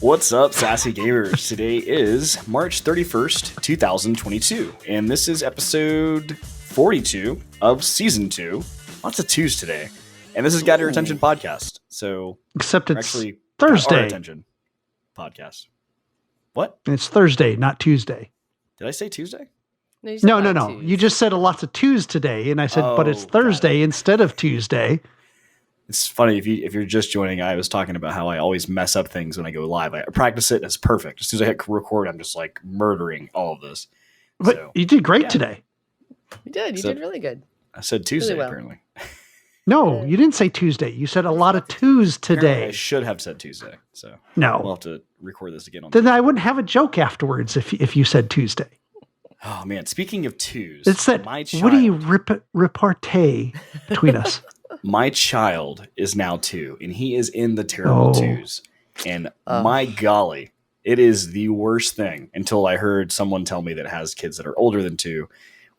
What's up, sassy gamers? Today is March 31st, 2022, and this is episode 42 of season 2. Lots of twos today, and this is Got Your Attention podcast. So, except it's actually Thursday. Our Attention podcast. What? It's Thursday, not Tuesday. Did I say Tuesday? No. You just said lots of twos today, and I said, but it's Thursday instead of Tuesday. It's funny if you're just joining. I was talking about how I always mess up things when I go live. I practice it; it's perfect. As soon as I hit record, I'm just like murdering all of this. But so, you did great today. You did. You did really good. I said Tuesday, really well. apparently. No, you didn't say Tuesday. You said a lot of twos today. I should have said Tuesday. So no, we'll have to record this again. Then I wouldn't have a joke afterwards if you said Tuesday. Oh man! Speaking of twos, it's that witty repartee between us. My child is now 2, and he is in the terrible twos. And my golly, it is the worst thing until I heard someone tell me that has kids that are older than 2.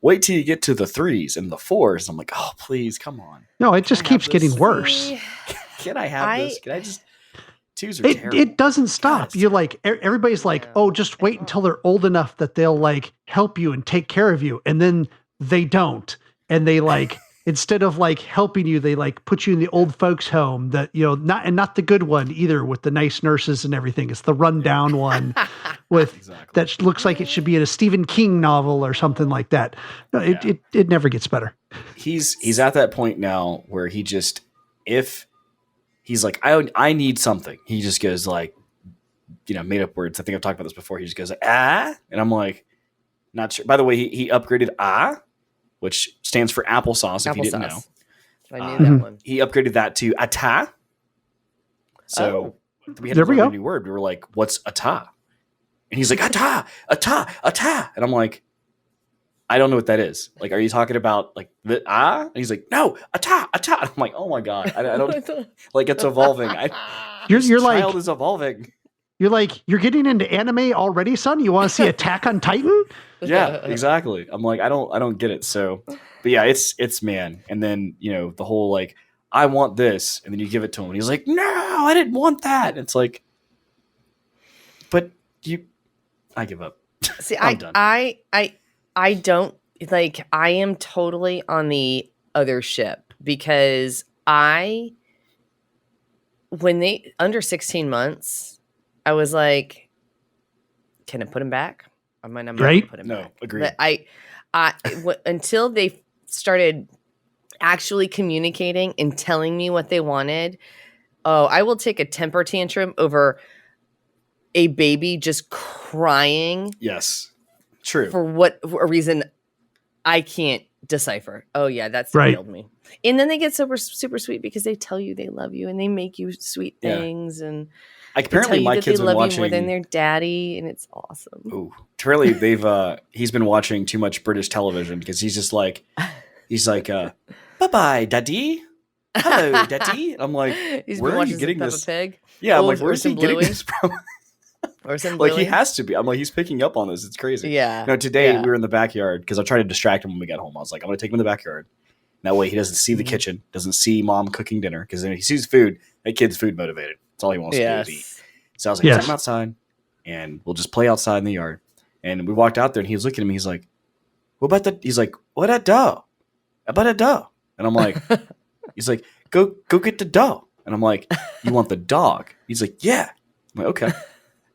Wait till you get to the 3s and the 4s. I'm like, oh, please, come on. No, it just keeps getting worse. Can I have this? Can I just... 2s are terrible. It doesn't stop. God, you're like, everybody's like, oh, just wait until they're old enough that they'll like help you and take care of you. And then they don't. And they like... Instead of like helping you, they like put you in the old folks home that, you know, not the good one either with the nice nurses and everything. It's the rundown one with that looks like it should be in a Stephen King novel or something like that. No, it never gets better. He's at that point now where he just, if he's like, I need something, he just goes like, you know, made up words. I think I've talked about this before. He just goes like, ah, and I'm like, not sure. By the way, he upgraded which stands for applesauce, if you didn't know. I knew that one. He upgraded that to ata. So we had to learn a new word. We were like, what's ata? And he's like, ata. And I'm like, I don't know what that is. Like, are you talking about like the And he's like, no, ata. And I'm like, oh my God. I don't, like it's evolving. You're like, child is evolving. You're like, you're getting into anime already, son? You want to see Attack on Titan? Yeah, exactly. I'm like, I don't get it. So, but yeah, it's man. And then, you know, the whole like, I want this. And then you give it to him and he's like, no, I didn't want that. And it's like, but I give up. See, I'm done. I don't like, I am totally on the other ship because when they under 16 months, I was like, can I put him back? I might not put him back. Agreed. But until they started actually communicating and telling me what they wanted, I will take a temper tantrum over a baby just crying. Yes, true. For what a reason I can't decipher. Oh yeah, that's killed me. And then they get super super sweet because they tell you they love you and they make you sweet things and. Apparently, my kids have been watching more than their daddy, and it's awesome. Ooh, apparently he's been watching too much British television because he's like, bye bye, daddy. Hello, daddy. I'm like, where are you getting this? Pig? Yeah, I'm like, where's he getting this from? Or some like he has to be. I'm like, he's picking up on this. It's crazy. Yeah. No, today we were in the backyard because I tried to distract him when we got home. I was like, I'm gonna take him in the backyard. That way he doesn't see the kitchen, doesn't see mom cooking dinner because then he sees food. That kid's food motivated. That's all he wants to do is eat. So I was like, take him outside and we'll just play outside in the yard. And we walked out there and he was looking at me. He's like, he's like, what a dough? About a dough. And I'm like, he's like, go get the dough. And I'm like, you want the dog? He's like, yeah. I'm like, okay.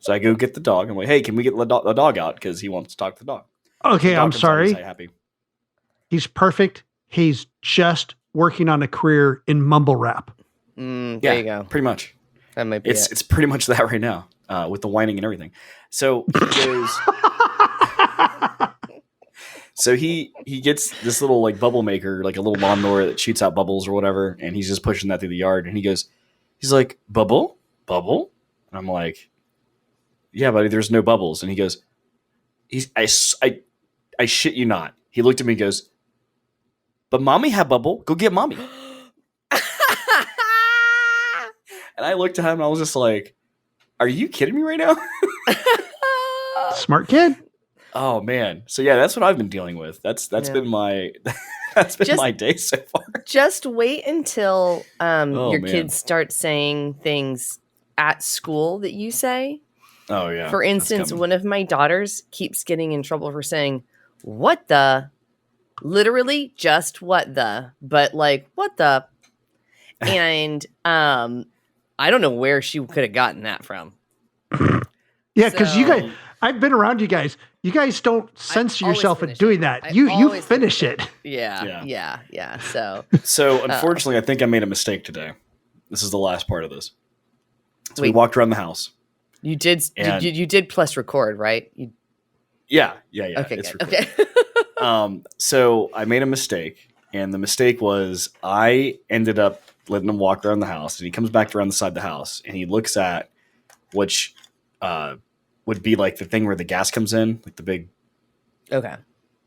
So I go get the dog. I'm like, hey, can we get the dog out? Because he wants to talk to the dog. Okay, dog I'm sorry. Happy. He's perfect. He's just working on a career in mumble rap. There you go. Pretty much. That might be it's pretty much that right now with the whining and everything. So he goes. So he gets this little like bubble maker, like a little lawnmower that shoots out bubbles or whatever, and he's just pushing that through the yard. And he's like, bubble. And I'm like, yeah, buddy, there's no bubbles. And he goes, I shit you not. He looked at me and goes, but mommy had bubble. Go get mommy. And I looked at him and I was just like, are you kidding me right now? Smart kid. Oh man. So yeah, that's what I've been dealing with. That's been my my day so far. Just wait until your kids start saying things at school that you say. Oh, yeah. For instance, one of my daughters keeps getting in trouble for saying, what the? Literally just what the, but like, what the? And I don't know where she could have gotten that from. Yeah, because you guys, I've been around you guys. You guys don't censor yourself in doing that. You finish it. Yeah. So unfortunately, I think I made a mistake today. This is the last part of this. So we walked around the house. You did. You did plus record, right? Yeah. Okay, it's good. Okay. So I made a mistake, and the mistake was I ended up letting him walk around the house, and he comes back around the side of the house, and he looks at which would be like the thing where the gas comes in, like the big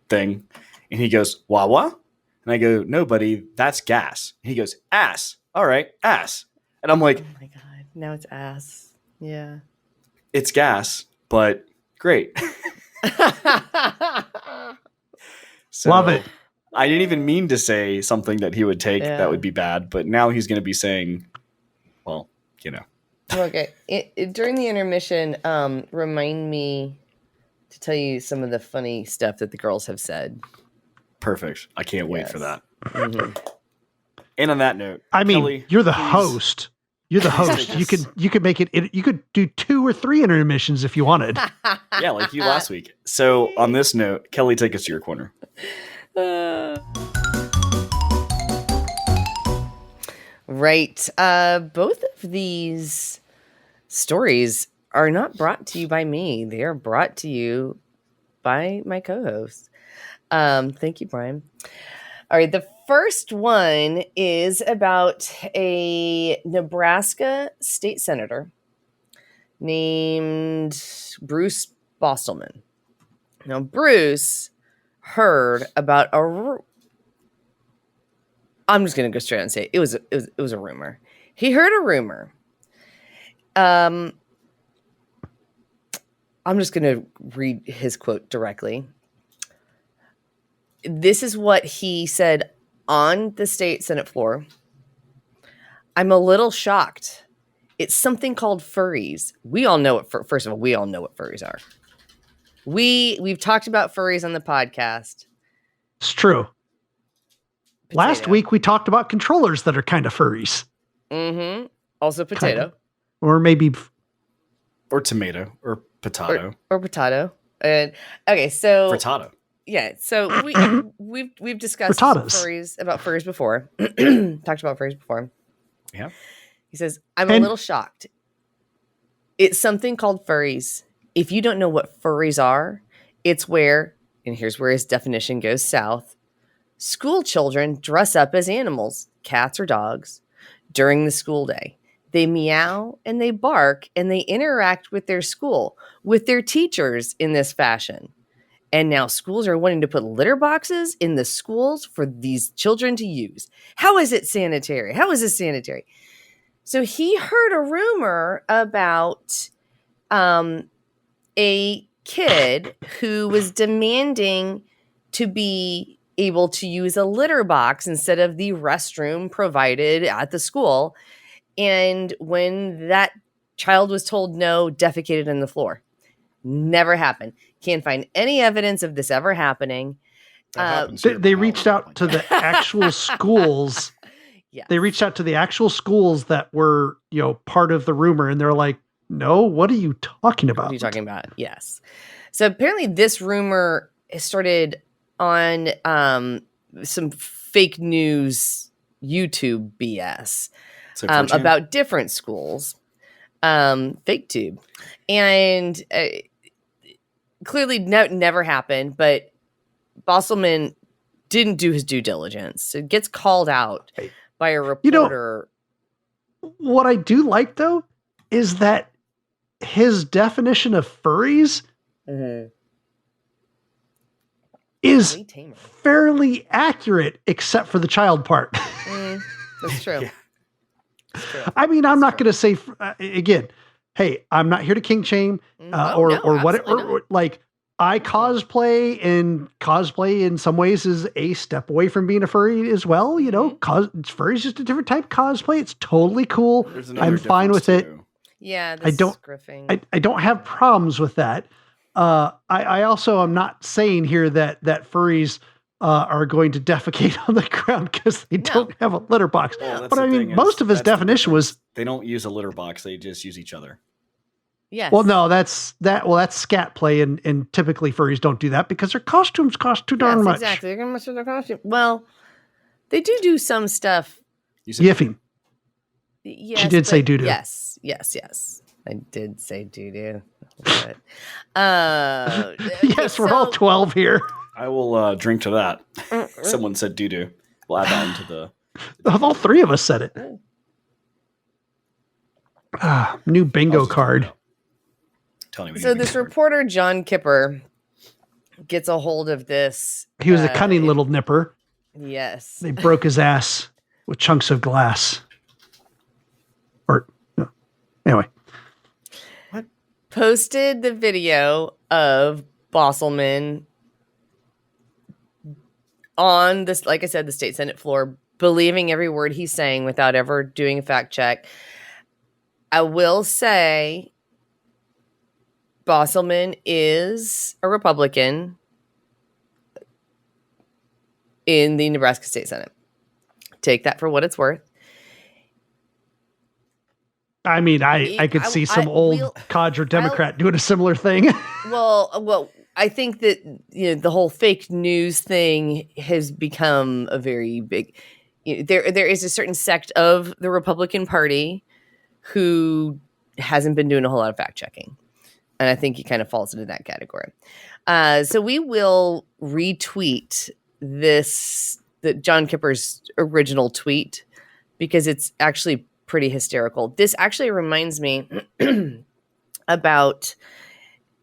thing, and he goes, "Wah?" And I go, "No, buddy, that's gas." And he goes, "Ass. All right, ass." And I'm like, "Oh my god, now it's ass." Yeah, it's gas, but great. So, love it. I didn't even mean to say something that he would take that would be bad, but now he's going to be saying, well, you know. Okay. During the intermission, remind me to tell you some of the funny stuff that the girls have said. Perfect. I can't wait for that. Mm-hmm. And on that note, I mean, Kelly, you're the host. You're the host. You could make it. You could do 2 or 3 intermissions if you wanted. Yeah, like you last week. So on this note, Kelly, take us to your corner. Right. Both of these stories are not brought to you by me. They are brought to you by my co-host. Thank you, Brian. All right. The first one is about a Nebraska State Senator named Bruce Bostelman. Now, Bruce heard about I'm just going to go straight out and say it was a rumor. He heard a rumor. I'm just going to read his quote directly. This is what he said on the state Senate floor. "I'm a little shocked. It's something called furries. We all know what first of all, we all know what furries are. We've talked about furries on the podcast. It's true. Potato. Last week we talked about controllers that are kind of furries. Mm-hmm. Also potato. Kind of. Or maybe or tomato or potato. Or potato. And okay, so frittata. Yeah, so we've discussed furries before. Talked about furries before. Yeah. He says, "I'm a little shocked. It's something called furries. If you don't know what furries are, it's where," and here's where his definition goes south, "school children dress up as animals, cats or dogs, during the school day. They meow and they bark and they interact with their school, with their teachers in this fashion. And now schools are wanting to put litter boxes in the schools for these children to use. How is it sanitary? How is this sanitary?" So he heard a rumor about a kid who was demanding to be able to use a litter box instead of the restroom provided at the school. And when that child was told no, defecated on the floor. Never happened. Can't find any evidence of this ever happening. They reached out to the actual schools. Yeah. They reached out to the actual schools that were, part of the rumor, and they're like, "No, what are you talking about?" What are you talking about? Yes. So apparently this rumor started on some fake news YouTube BS about different schools, fake tube, and clearly never happened. But Bostelman didn't do his due diligence. It gets called out by a reporter. What I do like though is that his definition of furries is fairly accurate, except for the child part. That's true. Yeah. That's true. I mean, I'm not going to say again. Hey, I'm not here to king shame or whatever. Like, I cosplay, and cosplay in some ways is a step away from being a furry as well. Furry is just a different type of cosplay. It's totally cool. I'm fine with it. Yeah, I don't. I don't have problems with that. I also am not saying here that furries are going to defecate on the ground because they don't have a litter box. Well, but I mean, most of his definition was they don't use a litter box; they just use each other. Yes. Well, no, that's scat play, and typically furries don't do that because their costumes cost too darn much. Exactly, they're gonna mess with their costume. Well, they do some stuff. Yiffing. Yes, she did say doo-doo. Yes. I did say doo-doo. Yes, we're all 12 here. I will drink to that. Someone said doo-doo. We'll add that into the... All three of us said it. New bingo card. So this reporter, John Kipper, gets a hold of this. He was a cunning little nipper. Yes. They broke his ass with chunks of glass. Anyway. What? Posted the video of Bosselman on this, like I said, the state Senate floor, believing every word he's saying without ever doing a fact check. I will say Bosselman is a Republican in the Nebraska State Senate. Take that for what it's worth. I mean, I could see some old codger Democrat doing a similar thing. Well, I think that the whole fake news thing has become a very big. There is a certain sect of the Republican Party who hasn't been doing a whole lot of fact checking, and I think he kind of falls into that category. So we will retweet that John Kipper's original tweet because it's actually pretty hysterical. This actually reminds me about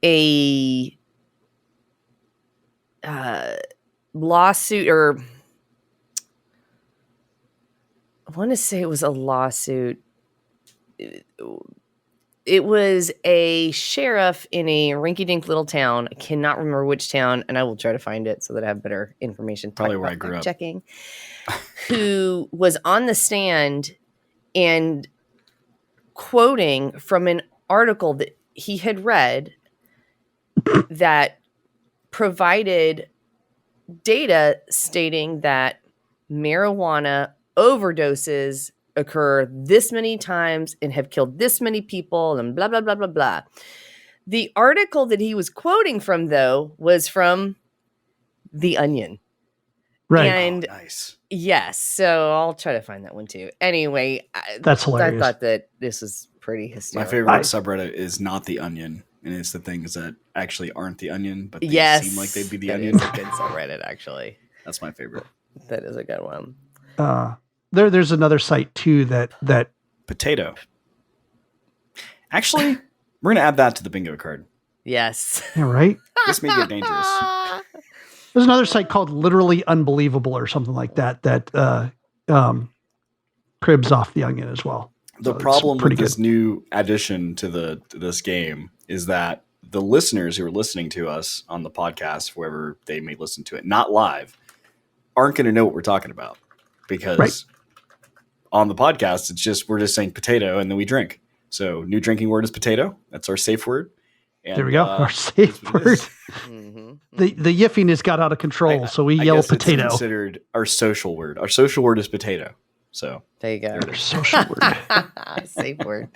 a lawsuit, or I want to say it was a lawsuit. It was a sheriff in a rinky-dink little town. I cannot remember which town, and I will try to find it so that I have better information. Probably where I grew up. Checking. Who was on the stand and quoting from an article that he had read that provided data stating that marijuana overdoses occur this many times and have killed this many people and blah, blah, blah, blah, blah. The article that he was quoting from, though, was from The Onion. Right. And nice. Yes. So I'll try to find that one too. Anyway, that's hilarious. I thought that this was pretty hysterical. My favorite subreddit is not The Onion. And it's the things that actually aren't The Onion, but they seem like they'd be The Onion. Is a good subreddit, actually. That's my favorite. That is a good one. There's another site too that Potato. Actually, we're gonna add that to the bingo card. Yes. Yeah, right. This may get dangerous. There's another site called Literally Unbelievable or something like that cribs off The Onion as well. The problem with this new addition to this game is that the listeners who are listening to us on the podcast, wherever they may listen to it, not live, aren't going to know what we're talking about because on the podcast, we're just saying potato and then we drink. So new drinking word is potato. That's our safe word. And, there we go. Our safe word. Mm-hmm. The yiffiness got out of control, so we yell potato. It's considered our social word. Our social word is potato. So there you go. Social word. Safe word.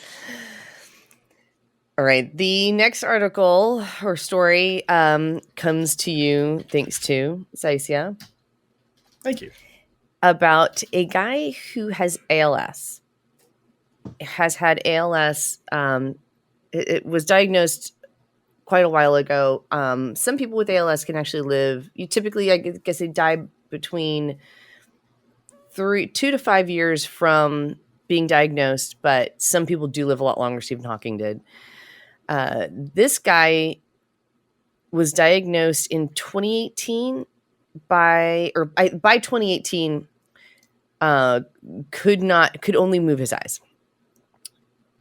All right. The next article or story comes to you thanks to Zycia. Thank you. About a guy who has ALS. Has had ALS. It was diagnosed quite a while ago. Some people with ALS can actually live. You typically, I guess, they die between 2 to 5 years from being diagnosed, but some people do live a lot longer. Stephen Hawking did. This guy was diagnosed in 2018 by 2018 could only move his eyes.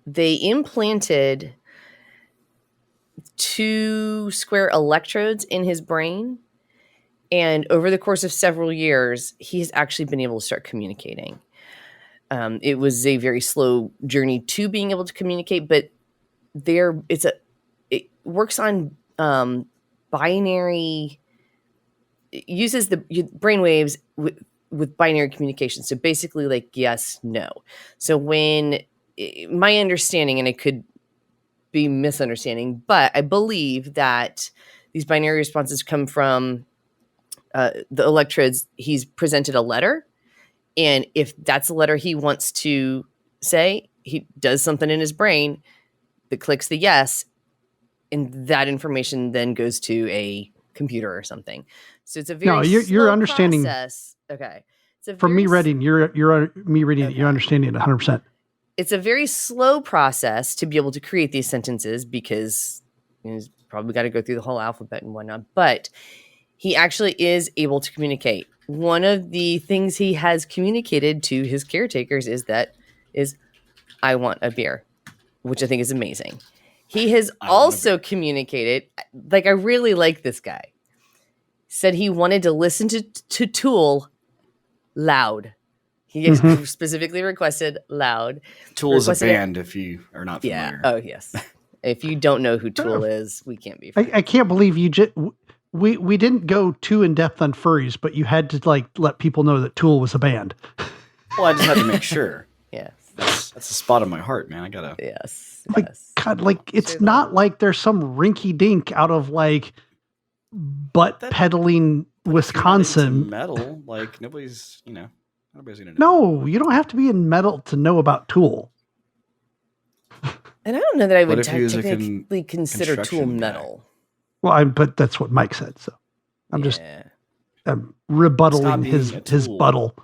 They implanted 2 square electrodes in his brain. And over the course of several years, he's actually been able to start communicating. It was a very slow journey to being able to communicate, but it works on binary, uses the brainwaves with binary communication. So basically like yes, no. So when my understanding, and it could be misunderstanding, but I believe that these binary responses come from the electrodes. He's presented a letter, and if that's a letter he wants to say, he does something in his brain that clicks the yes, and that information then goes to a computer or something. So it's a very you're understanding process. Okay. From me reading, you're me reading it, you're understanding it 100%. It's a very slow process to be able to create these sentences because he's probably got to go through the whole alphabet and whatnot, but he actually is able to communicate. One of the things he has communicated to his caretakers is I want a beer, which I think is amazing. He has also communicated, like, I really like this guy, said he wanted to listen to Tool loud. He specifically requested loud. Tool is a band, if you are not familiar. Yeah. Oh, yes. If you don't know who Tool is, we can't be friends. I can't believe you just... We didn't go too in depth on furries, but you had to like let people know that Tool was a band. Well, I just had to make sure. Yes. That's a spot in my heart, man. I gotta. Yes. Like, yes. God, like it's not like there's some rinky dink out of like butt peddling Wisconsin metal. Like nobody's gonna know. No, you don't have to be in metal to know about Tool. And I don't know that I would technically consider Tool metal. Well, but that's what Mike said, so I'm just rebuttaling his buttle.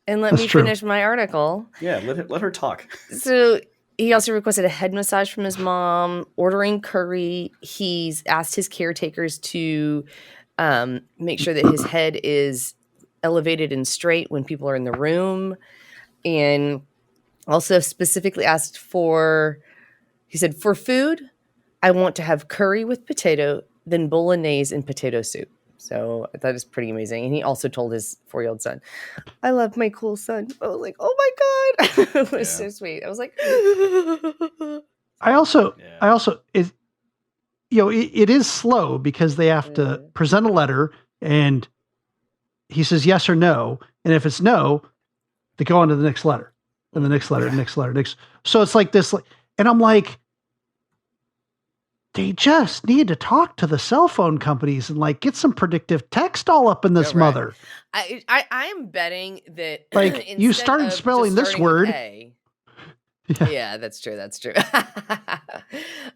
And let me finish my article. Yeah, let her talk. So he also requested a head massage from his mom, ordering curry. He's asked his caretakers to make sure that his head is elevated and straight when people are in the room, and also specifically asked he said, for food, I want to have curry with potato, then bolognese and potato soup. So that is pretty amazing. And he also told his 4-year-old son, I love my cool son. I was like, oh my God. It was so sweet. I was like, I also, it is slow because they have to present a letter and he says yes or no. And if it's no, they go on to the next letter and the next letter, next letter, next. So it's like this, and I'm like, they just need to talk to the cell phone companies and like get some predictive text all up in this mother. I am betting that like you started spelling this word. Yeah, that's true. That's true.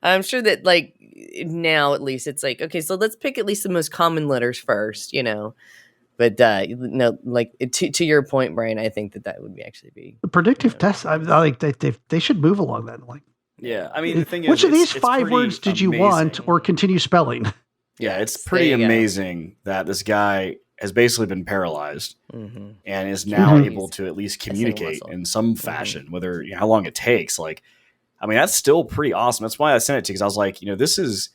I'm sure that like now at least it's like, okay, so let's pick at least the most common letters first, But no, like to your point, Brian, I think that would actually be the predictive test. I like they should move along that. Like, yeah, I mean, the thing is, which of these 5 words did you want or continue spelling? Yeah, it's pretty amazing that this guy has basically been paralyzed and is now able to at least communicate in some fashion, whether how long it takes. Like, I mean, that's still pretty awesome. That's why I sent it to you, because I was like, this is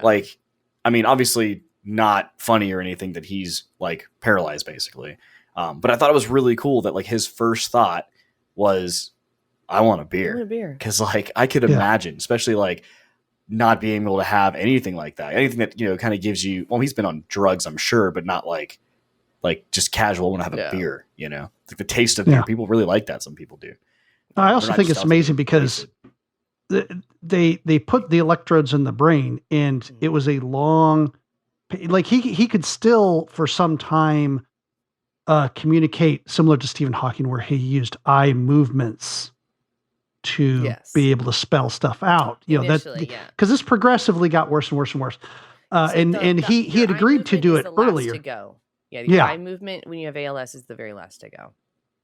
like, I mean, obviously not funny or anything that he's like paralyzed basically. But I thought it was really cool that like his first thought was, I want a beer. Cause like I could imagine, especially like not being able to have anything like that. Anything that, kind of gives you, well, he's been on drugs, I'm sure, but not like just casual when I have a beer, like the taste of beer. People really like that. Some people do. I also think it's amazing because they put the electrodes in the brain and it was a long, like he could still for some time communicate similar to Stephen Hawking, where he used eye movements to be able to spell stuff out. Because this progressively got worse and worse and worse. And he had agreed to do it earlier. The eye movement when you have ALS is the very last to go.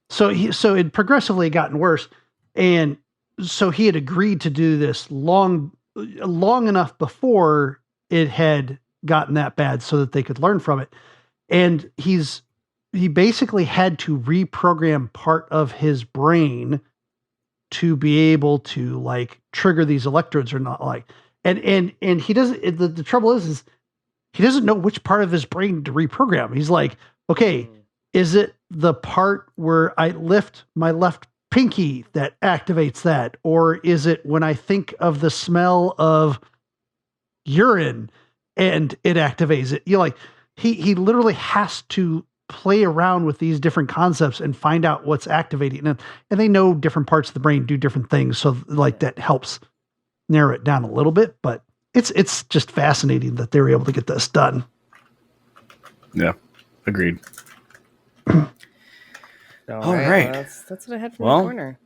So it progressively gotten worse, and so he had agreed to do this long enough before it had gotten that bad so that they could learn from it. And he basically had to reprogram part of his brain to be able to like trigger these electrodes or not, like, and he doesn't, the trouble is he doesn't know which part of his brain to reprogram. He's like, okay, Is it the part where I lift my left pinky that activates that? Or is it when I think of the smell of urine and it activates it? He literally has to play around with these different concepts and find out what's activating them. And they know different parts of the brain do different things. So that helps narrow it down a little bit, but it's just fascinating that they were able to get this done. Yeah, agreed. All right. Well, that's what I had from the corner.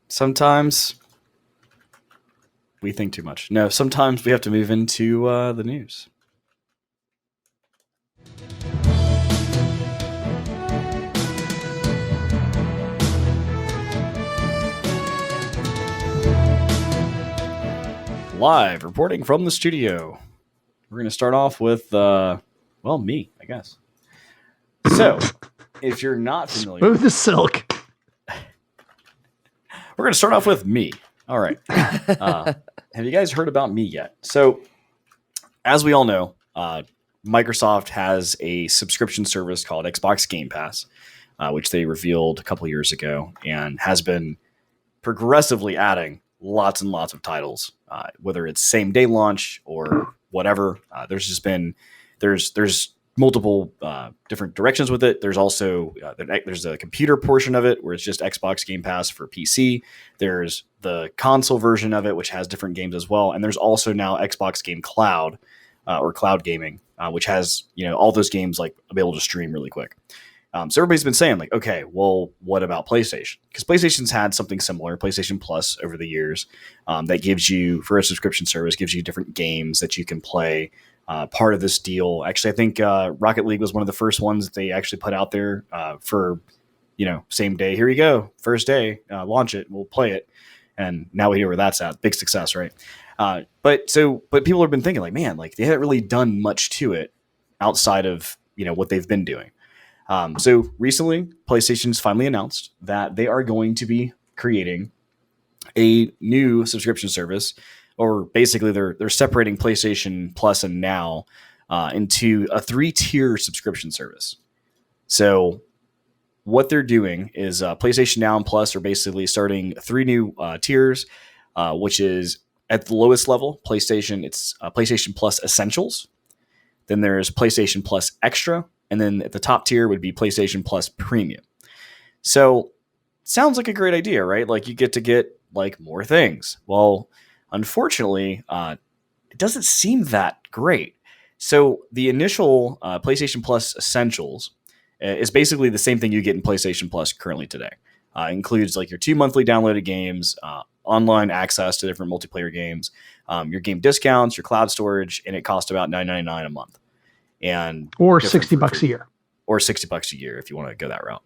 Sometimes we think too much. No, sometimes we have to move into the news. Live reporting from the studio. We're going to start off with, me, I guess. So, if you're not familiar, smooth as silk. We're going to start off with me. All right. Have you guys heard about me yet? So, as we all know, Microsoft has a subscription service called Xbox Game Pass, which they revealed a couple years ago and has been progressively adding lots and lots of titles, whether it's same day launch or whatever. There's multiple different directions with it. There's also there's a computer portion of it where it's just Xbox Game Pass for PC. There's the console version of it, which has different games as well. And there's also now Xbox Game Cloud or cloud gaming, which has all those games available to stream really quick. So everybody's been saying okay, well, what about PlayStation? Because PlayStation's had something similar, PlayStation Plus, over the years, that gives you, for a subscription service, gives you different games that you can play. Part of this deal, actually, I think Rocket League was one of the first ones that they actually put out there for, same day. Here you go, first day, launch it, we'll play it, and now we hear where that's at. Big success, right? But people have been thinking man, they haven't really done much to it outside of what they've been doing. So recently, PlayStation's finally announced that they are going to be creating a new subscription service, or basically they're separating PlayStation Plus and Now into a 3-tier subscription service. So what they're doing is PlayStation Now and Plus are basically starting 3 new tiers, which is at the lowest level, PlayStation Plus Essentials. Then there's PlayStation Plus Extra. And then at the top tier would be PlayStation Plus Premium. So sounds like a great idea, right? You get to get more things. Well, unfortunately, it doesn't seem that great. So the initial PlayStation Plus Essentials is basically the same thing you get in PlayStation Plus currently today. Includes your 2 monthly downloaded games, online access to different multiplayer games, your game discounts, your cloud storage, and it costs about $9.99 a month. Or $60 a year. Or $60 a year if you want to go that route.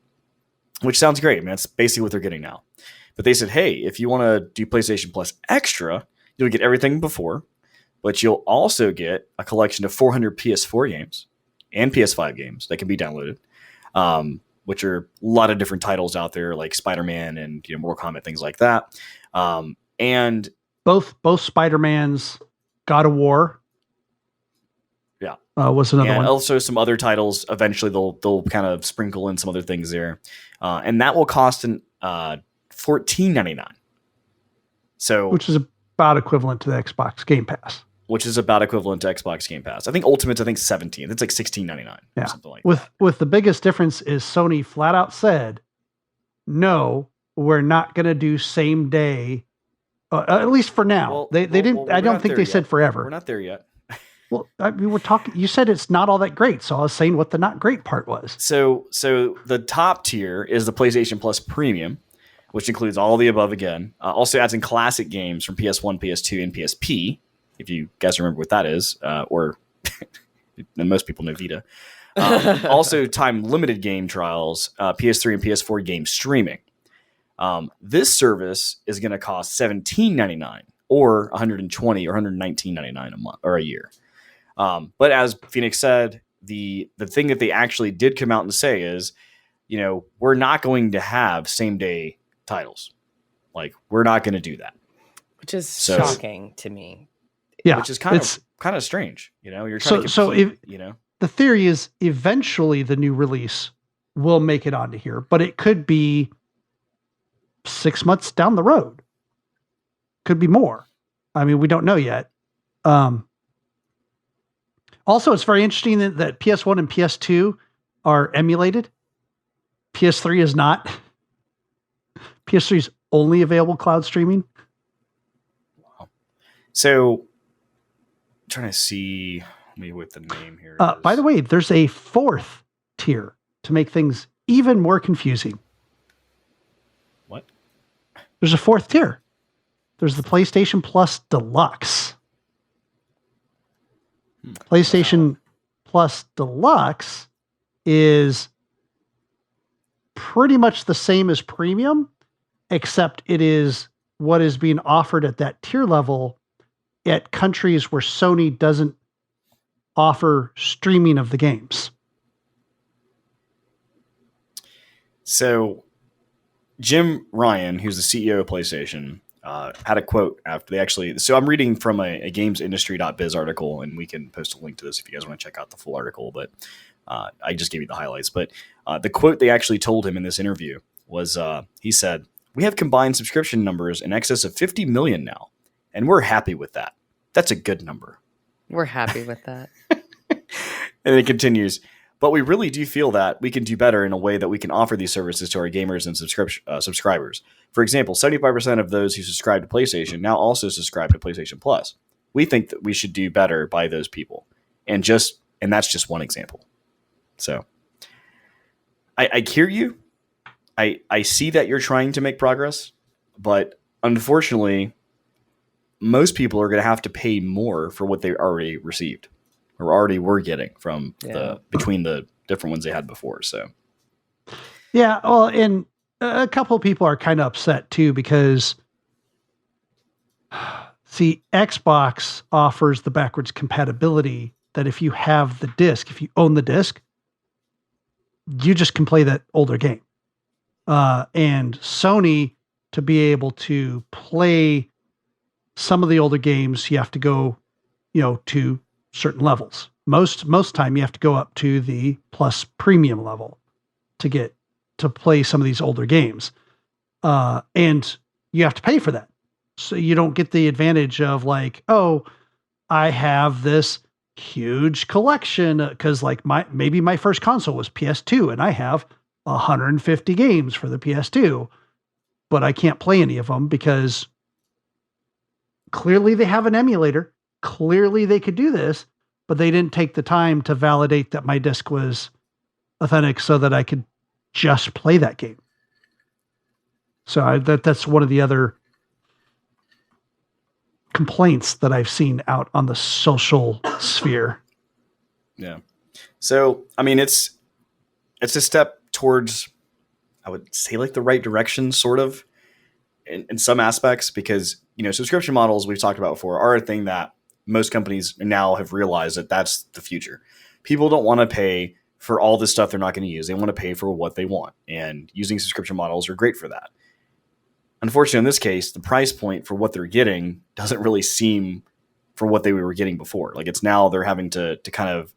Which sounds great. I mean, that's basically what they're getting now. But they said, hey, if you want to do PlayStation Plus Extra, you'll get everything before, but you'll also get a collection of 400 PS4 games and PS5 games that can be downloaded, which are a lot of different titles out there, like Spider-Man and Mortal Kombat, things like that. And both Spider-Man's, God of War. Yeah. What's another one? And also some other titles. Eventually they'll kind of sprinkle in some other things there. And that will cost $14.99. So, which is about equivalent to the Xbox Game Pass. Which is about equivalent to Xbox Game Pass. I think Ultimate's $17. It's $16.99 or something like that. With the biggest difference is Sony flat out said, no, we're not going to do same day. At least for now. They didn't. I don't think they said forever. We're not there yet. Well, I mean, we're talking. You said it's not all that great, so I was saying what the not great part was. So the top tier is the PlayStation Plus Premium, which includes all the above again. Also adds in classic games from PS1, PS2, and PSP. If you guys remember what that is, or and most people know Vita. Also, time-limited game trials, PS3 and PS4 game streaming. This service is going to cost $17.99 or $120 or $119.99 a month or a year. But as Phoenix said, the thing that they actually did come out and say is, we're not going to have same day titles. We're not going to do that. Which is shocking to me. Yeah. Which is kind of strange. You're trying to compete, the theory is eventually the new release will make it onto here, but it could be 6 months down the road. Could be more. I mean, we don't know yet. Also, it's very interesting that PS1 and PS2 are emulated. PS3 is not. PS3 is only available cloud streaming. Wow. So, I'm trying to see me with the name here. By the way, there's a fourth tier to make things even more confusing. What? There's a fourth tier. There's the PlayStation Plus Deluxe. PlayStation Plus Deluxe is pretty much the same as Premium, except it is what is being offered at that tier level at countries where Sony doesn't offer streaming of the games. So, Jim Ryan, who's the CEO of PlayStation, had a quote after they actually. So I'm reading from a gamesindustry.biz article, and we can post a link to this if you guys want to check out the full article. But I just gave you the highlights. But the quote they actually told him in this interview was, he said, "We have combined subscription numbers in excess of 50 million now, and we're happy with that. That's a good number. We're happy with that." And it continues. But we really do feel that we can do better in a way that we can offer these services to our gamers and subscribers. For example, 75% of those who subscribe to PlayStation now also subscribe to PlayStation Plus. We think that we should do better by those people. And that's just one example. So I hear you. I see that you're trying to make progress, but unfortunately, most people are going to have to pay more for what they already received. Or already were getting from between the different ones they had before. So, yeah. Well, and a couple of people are kind of upset too, because see, Xbox offers the backwards compatibility that if you have the disc, if you own the disc, you just can play that older game. And Sony, to be able to play some of the older games, you have to go, to certain levels. Most time you have to go up to the plus premium level to get to play some of these older games. And you have to pay for that. So you don't get the advantage of like, oh, I have this huge collection because like maybe my first console was PS2 and I have 150 games for the PS2, but I can't play any of them because clearly they have an emulator. Clearly they could do this, but they didn't take the time to validate that my disc was authentic so that I could just play that game. So that's one of the other complaints that I've seen out on the social sphere. Yeah. So, I mean, it's a step towards, I would say, like the right direction, sort of, in some aspects, because, subscription models we've talked about before are a thing that most companies now have realized that that's the future. People don't want to pay for all this stuff they're not going to use. They want to pay for what they want. And using subscription models are great for that. Unfortunately, in this case, the price point for what they're getting doesn't really seem for what they were getting before. Like it's now they're having to kind of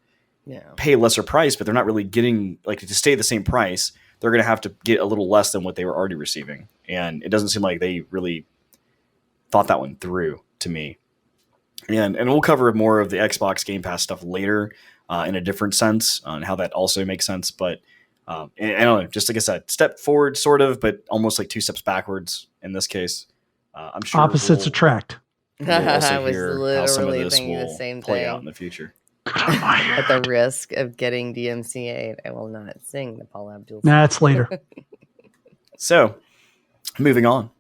pay a lesser price, but they're not really getting, like, to stay the same price, they're going to have to get a little less than what they were already receiving. And it doesn't seem like they really thought that one through to me. And we'll cover more of the Xbox Game Pass stuff later in a different sense on how that also makes sense. But I don't know, just like I said, step forward sort of, but almost like 2 steps backwards in this case. I'm sure opposites attract. We'll also I was hear how some of literally this thinking the will same play thing. out in the future. At the risk of getting DMCA, I will not sing the Paul Abdul. Nah, it's later. So, moving on.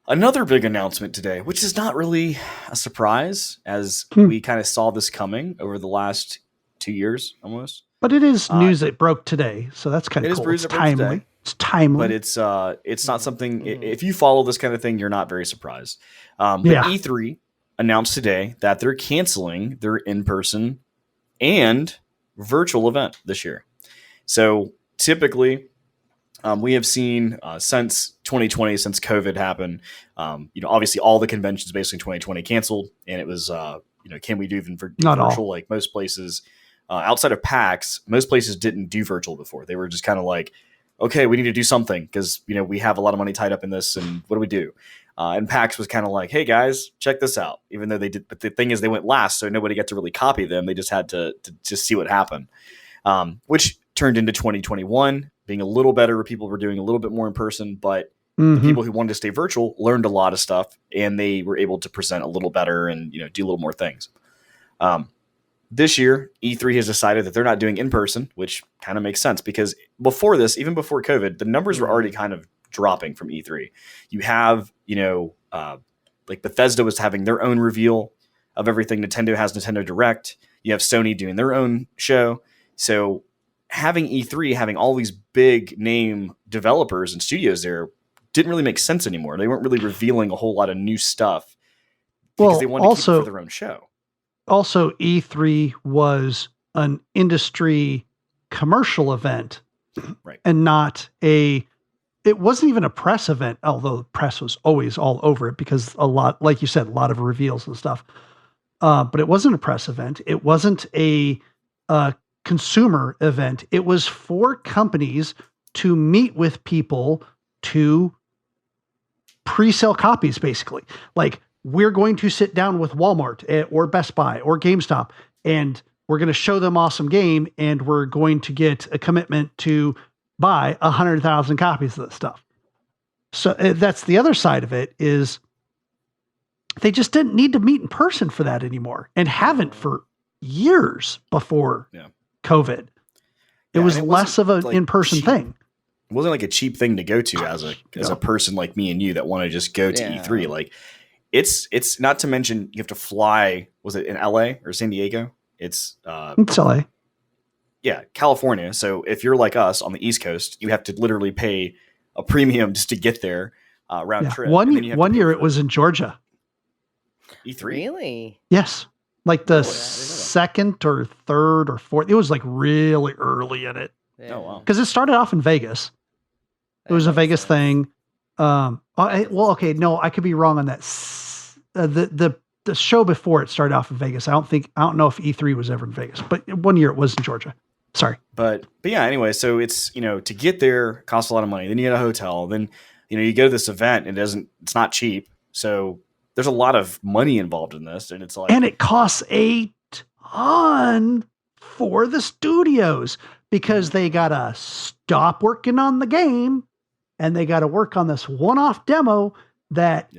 Another big announcement today, which is not really a surprise, as we kind of saw this coming over the last 2 years almost. But it is news that broke today, so that's kind of cool. It's timely. It's timely. But it's not something. If you follow this kind of thing, you're not very surprised. But E3 announced today that they're canceling their in-person and virtual event this year. So typically, we have seen since 2020, since COVID happened, obviously all the conventions basically in 2020 canceled, and it was, can we do even virtual? Not all. Like most places outside of PAX, most places didn't do virtual before. They were just kind of like, okay, we need to do something because we have a lot of money tied up in this, and what do we do? And PAX was kind of like, hey guys, check this out. Even though they did, but the thing is, they went last, so nobody got to really copy them. They just had to just see what happened, which turned into 2021 being a little better, where people were doing a little bit more in person, but the people who wanted to stay virtual learned a lot of stuff, and they were able to present a little better and do a little more things. This year, E3 has decided that they're not doing in person, which kind of makes sense because before this, even before COVID, the numbers were already kind of dropping from E3. You have, like Bethesda was having their own reveal of everything. Nintendo has Nintendo Direct. You have Sony doing their own show. So having E3, having all these big name developers and studios there didn't really make sense anymore. They weren't really revealing a whole lot of new stuff because they wanted to keep it for their own show. Also, E3 was an industry commercial event, right? And not it wasn't even a press event, although the press was always all over it because a lot, like you said, a lot of reveals and stuff. But it wasn't a press event. It wasn't a consumer event. It was for companies to meet with people to pre-sell copies, basically. Like, we're going to sit down with Walmart or Best Buy or GameStop, and we're going to show them awesome game, and we're going to get a commitment to buy 100,000 copies of this stuff. So that's the other side of it, is they just didn't need to meet in person for that anymore, and haven't for years before COVID. It was less of an in-person thing. It wasn't like a cheap thing to go to as a person like me and you that want to just go to E3. Like, it's not to mention you have to fly. Was it in LA or San Diego? It's LA. Yeah, California. So if you're like us on the East Coast, you have to literally pay a premium just to get there round trip. One year it was in Georgia. E3? Really? Yes. Like the second or third or fourth. It was like really early in it. Yeah. Oh, wow. Because it started off in Vegas. It was a Vegas thing. I could be wrong on that. The show before it started off in Vegas. I don't know if E3 was ever in Vegas, but one year it was in Georgia. Sorry. But yeah, anyway, so it's, to get there costs a lot of money. Then you get a hotel. Then, you go to this event and it's not cheap. So there's a lot of money involved in this. And it's like, and it costs a ton for the studios because they got to stop working on the game and they got to work on this one-off demo that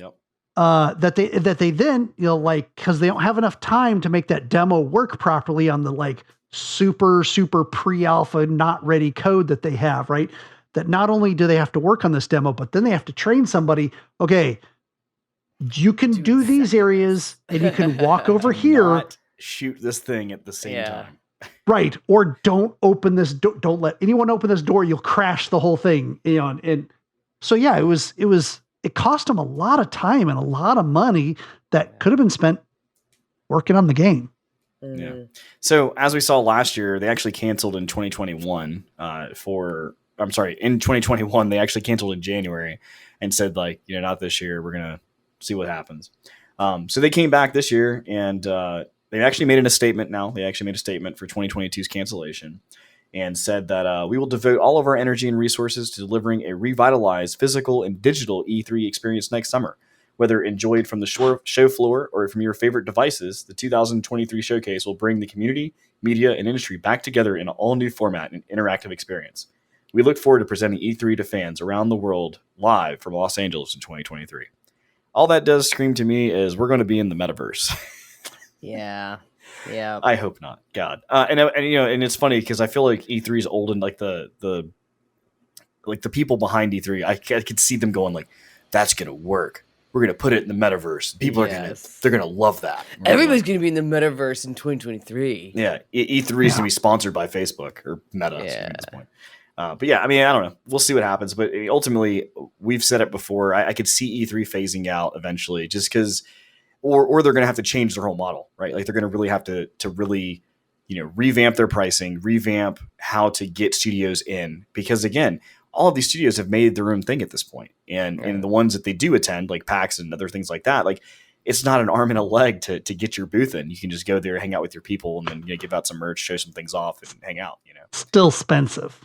they then, because they don't have enough time to make that demo work properly on the like super pre-alpha not ready code that they have, right? That not only do they have to work on this demo, but then they have to train somebody. Okay, you can do these areas and you can walk over here. Not shoot this thing at the same time. Right. Or don't open this door. Don't let anyone open this door. You'll crash the whole thing. And so, it cost them a lot of time and a lot of money that could have been spent working on the game. Yeah. So as we saw last year, they actually canceled in 2021 in 2021, they actually canceled in January and said not this year. We're going to see what happens. So they came back this year and they actually made a statement now. They actually made a statement for 2022's cancellation and said that we will devote all of our energy and resources to delivering a revitalized physical and digital E3 experience next summer. Whether enjoyed from the show floor or from your favorite devices, the 2023 showcase will bring the community, media, and industry back together in an all-new format and interactive experience. We look forward to presenting E3 to fans around the world live from Los Angeles in 2023. All that does scream to me is we're going to be in the metaverse. Yeah. I hope not. God. And it's funny because I feel like E3 is old and like the people behind E3, I could see them going like, that's going to work. We're going to put it in the metaverse. People are they're going to love that. Everybody's going to be in the metaverse in 2023. Yeah. E3 is going to be sponsored by Facebook or Meta at this point. But yeah, I don't know. We'll see what happens. But ultimately, we've said it before. I could see E3 phasing out eventually just because, or they're going to have to change their whole model, right? Like they're going to really have to really, revamp their pricing, revamp how to get studios in. Because again, all of these studios have made their own thing at this point. And the ones that they do attend, like PAX and other things like that, like it's not an arm and a leg to get your booth in. You can just go there, hang out with your people, and then give out some merch, show some things off, and hang out. Still expensive.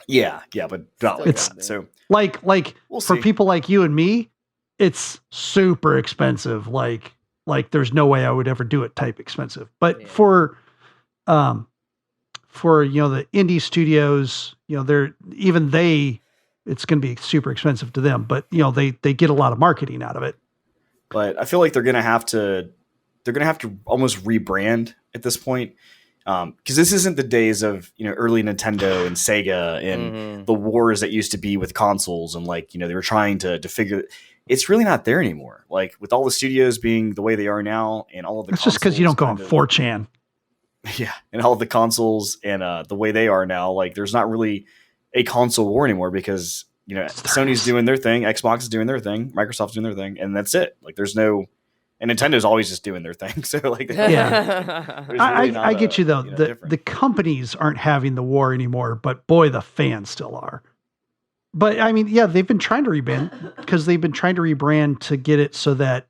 Yeah, but not like It's- that. So Like we'll for see. people like you and me, it's super expensive. Like there's no way I would ever do it type expensive. But for the indie studios, it's going to be super expensive to them, but they get a lot of marketing out of it. But I feel like they're going to have to almost rebrand at this point. Because this isn't the days of early Nintendo and Sega and the wars that used to be with consoles, and they were trying to figure. It's really not there anymore. Like with all the studios being the way they are now, and all of the It's just because you don't go on 4chan. Yeah, and all of the consoles and the way they are now, there's not really a console war anymore because Sony's doing their thing, Xbox is doing their thing, Microsoft's doing their thing, and that's it. There's no. And Nintendo's always just doing their thing. So yeah, I get you though. The companies aren't having the war anymore, but boy, the fans still are. But I mean, yeah, they've been trying to rebrand to get it so that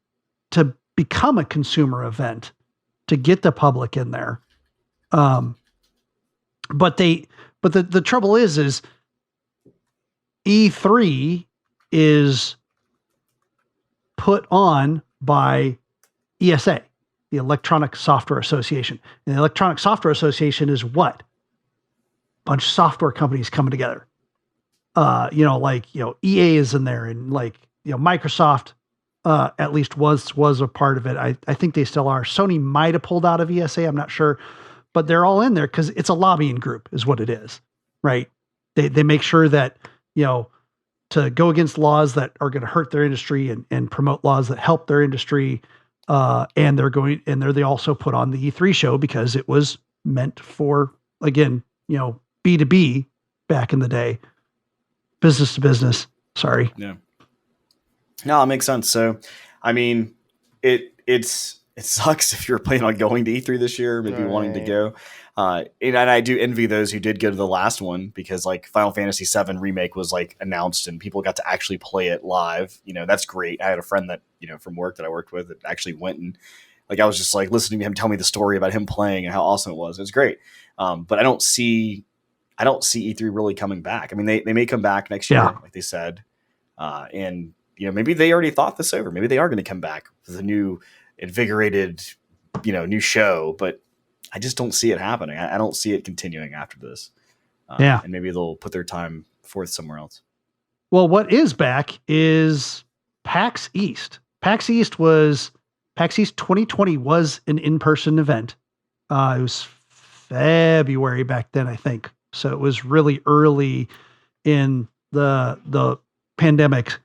to become a consumer event, to get the public in there. But the trouble is E3 is put on by ESA, the Electronic Software Association. And the Electronic Software Association is what? A bunch of software companies coming together. EA is in there, and Microsoft at least was a part of it. I think they still are. Sony might have pulled out of ESA, I'm not sure. But they're all in there because it's a lobbying group is what it is, right? They make sure that, to go against laws that are going to hurt their industry and promote laws that help their industry. And they also put on the E3 show because it was meant for, again, B2B back in the day, business to business. Sorry. Yeah. No, it makes sense. So, I mean, it sucks if you're planning on going to E3 this year, maybe wanting to go. And I do envy those who did go to the last one because Final Fantasy VII Remake was announced and people got to actually play it live. That's great. I had a friend that, from work that I worked with that actually went and I was just listening to him tell me the story about him playing and how awesome it was. It was great. But I don't see E3 really coming back. I mean, they may come back next year, like they said. And maybe they already thought this over. Maybe they are going to come back with a new invigorated, new show, but I just don't see it happening. I don't see it continuing after this. And maybe they'll put their time forth somewhere else. Well, what is back is PAX East. PAX East 2020 was an in-person event. It was February back then, I think. So it was really early in the pandemic.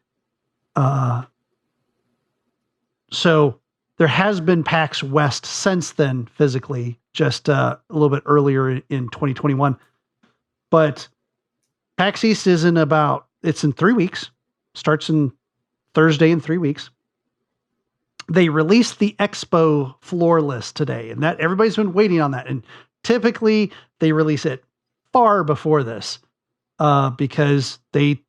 So there has been PAX West since then, physically, just a little bit earlier in 2021. But PAX East it's in 3 weeks. Starts in Thursday in 3 weeks. They released the expo floor list today, and that everybody's been waiting on that. And typically they release it far before this, because they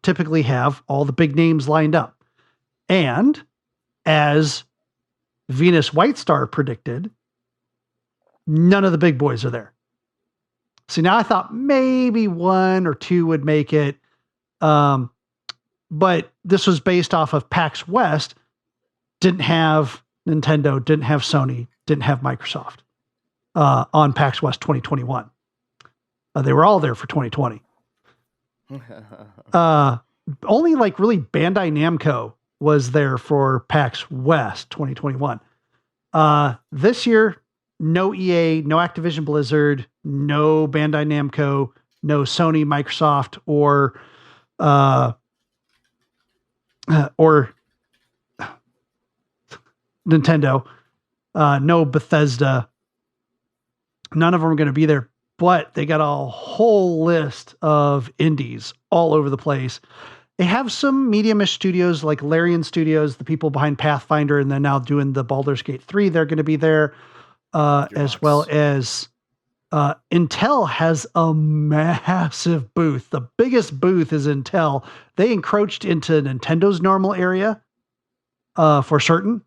typically have all the big names lined up. And as Venus Whitestar predicted, none of the big boys are there. See, now I thought maybe one or two would make it. But this was based off of PAX West. Didn't have Nintendo, didn't have Sony, didn't have Microsoft on PAX West 2021. They were all there for 2020. Only really Bandai Namco was there for PAX West 2021. This year, no EA, no Activision Blizzard, no Bandai Namco, no Sony, Microsoft, or Nintendo, no Bethesda. None of them are going to be there, but they got a whole list of indies all over the place. They have some medium-ish studios like Larian Studios, the people behind Pathfinder, and they're now doing the Baldur's Gate 3. They're going to be there, as well as Intel has a massive booth. The biggest booth is Intel. They encroached into Nintendo's normal area, for certain.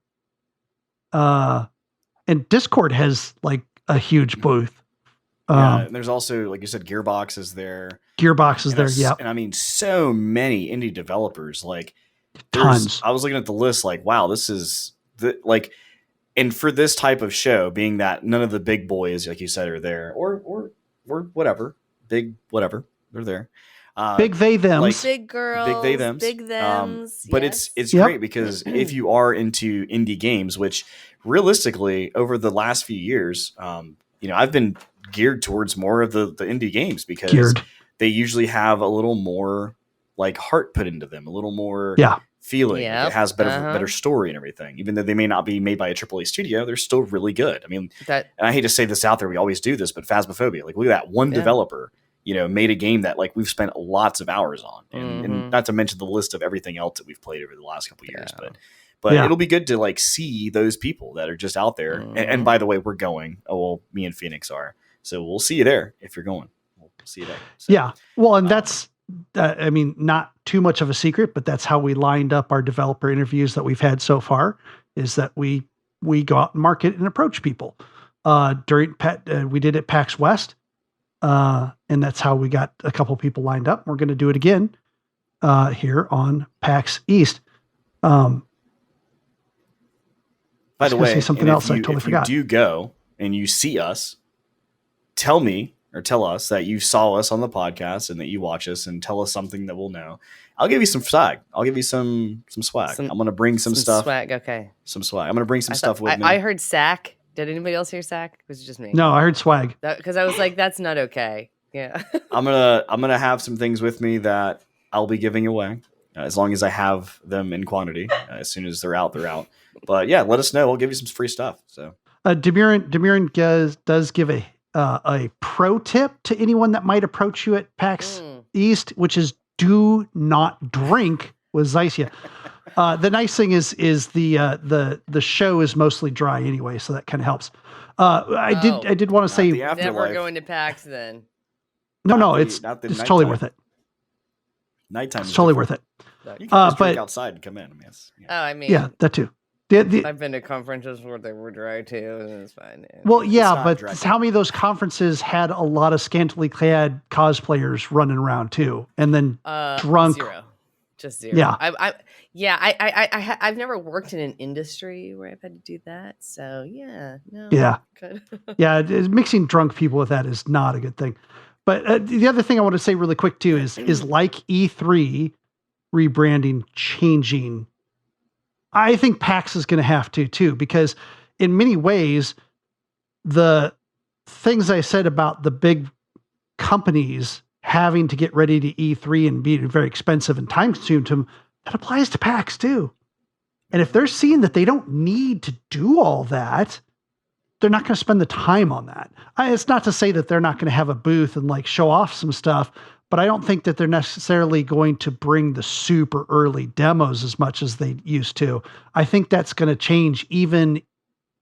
And Discord has like a huge booth. And there's also, like you said, Gearbox is there. Gearbox is there, yeah. And I mean, so many indie developers. Like, tons. I was looking at the list, like, wow, this is and for this type of show, being that none of the big boys, like you said, are there, or whatever, big whatever, they're there. Big they thems, like, big girls, big they thems, big thems. But it's great because if you are into indie games, which realistically over the last few years, I've been geared towards more of the indie games because they usually have a little more like heart put into them, a little more feeling. Like it has better story and everything. Even though they may not be made by a AAA studio, they're still really good. I mean, and I hate to say this out there, we always do this, but Phasmophobia, like look at that one developer, made a game that like we've spent lots of hours on, and not to mention the list of everything else that we've played over the last couple of years, but it'll be good to like see those people that are just out there. And by the way, we're going. Oh, well, me and Phoenix are. So we'll see you there if you're going. We'll see you there. So, yeah. Well, and that's, not too much of a secret, but that's how we lined up our developer interviews that we've had so far, is that we go out and market and approach people. We did it PAX West. And that's how we got a couple people lined up. We're going to do it again here on PAX East. By the way, something else I totally forgot. If you do go and you see us, tell me or tell us that you saw us on the podcast and that you watch us, and tell us something that we'll know. I'll give you some swag. I'll give you some swag. I'm going to bring some stuff. Swag, okay. Some swag. I'm going to bring some stuff with me. I heard sack. Did anybody else hear sack? It was just me. No, I heard swag. Because I was like, that's not okay. Yeah. I'm gonna have some things with me that I'll be giving away as long as I have them in quantity. As soon as they're out, they're out. But yeah, let us know. We'll give you some free stuff. So Demiran does give a pro tip to anyone that might approach you at PAX East, which is do not drink with Zycia. The nice thing is the show is mostly dry anyway, so that kind of helps. I did want to say never going to PAX then. No, it's totally worth it. Nighttime, it's totally worth it. You can just drink outside and come in. Yeah, that too. I've been to conferences where they were dry too, and it's fine. Yeah. Well, yeah, but how many of those conferences had a lot of scantily clad cosplayers running around too, and then drunk? Just zero. Yeah. I've never worked in an industry where I've had to do that, so yeah, no. Yeah, good. Yeah, mixing drunk people with that is not a good thing. But the other thing I want to say really quick too is like E3 rebranding changing. I think PAX is going to have to too, because in many ways, the things I said about the big companies having to get ready to E3 and being very expensive and time consuming to them, that applies to PAX too. And if they're seeing that they don't need to do all that, they're not going to spend the time on that. It's not to say that they're not going to have a booth and like show off some stuff, but I don't think that they're necessarily going to bring the super early demos as much as they used to. I think that's going to change even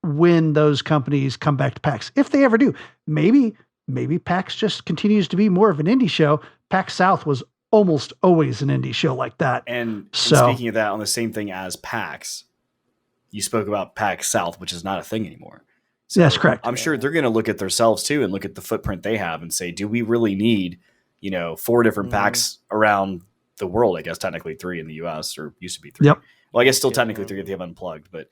when those companies come back to PAX. If they ever do, maybe PAX just continues to be more of an indie show. PAX South was almost always an indie show like that. And speaking of that, on the same thing as PAX, you spoke about PAX South, which is not a thing anymore. So that's correct. I'm sure they're going to look at themselves too and look at the footprint they have and say, do we really need 4 different PAX around the world? I guess technically 3 in the US, or used to be 3. Yep. Well, I guess still technically 3 if they have Unplugged, but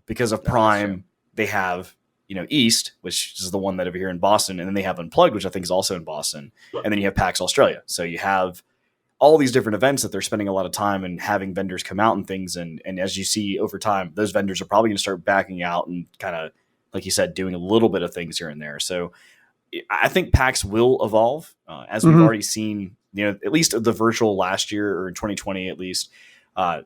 because of Prime, they have East, which is the one that over here in Boston, and then they have Unplugged, which I think is also in Boston, and then you have PAX Australia. So you have all these different events that they're spending a lot of time and having vendors come out and things, and as you see over time, those vendors are probably going to start backing out and kind of, like you said, doing a little bit of things here and there. So I think PAX will evolve, as we've already seen, at least the virtual last year or in 2020, at least,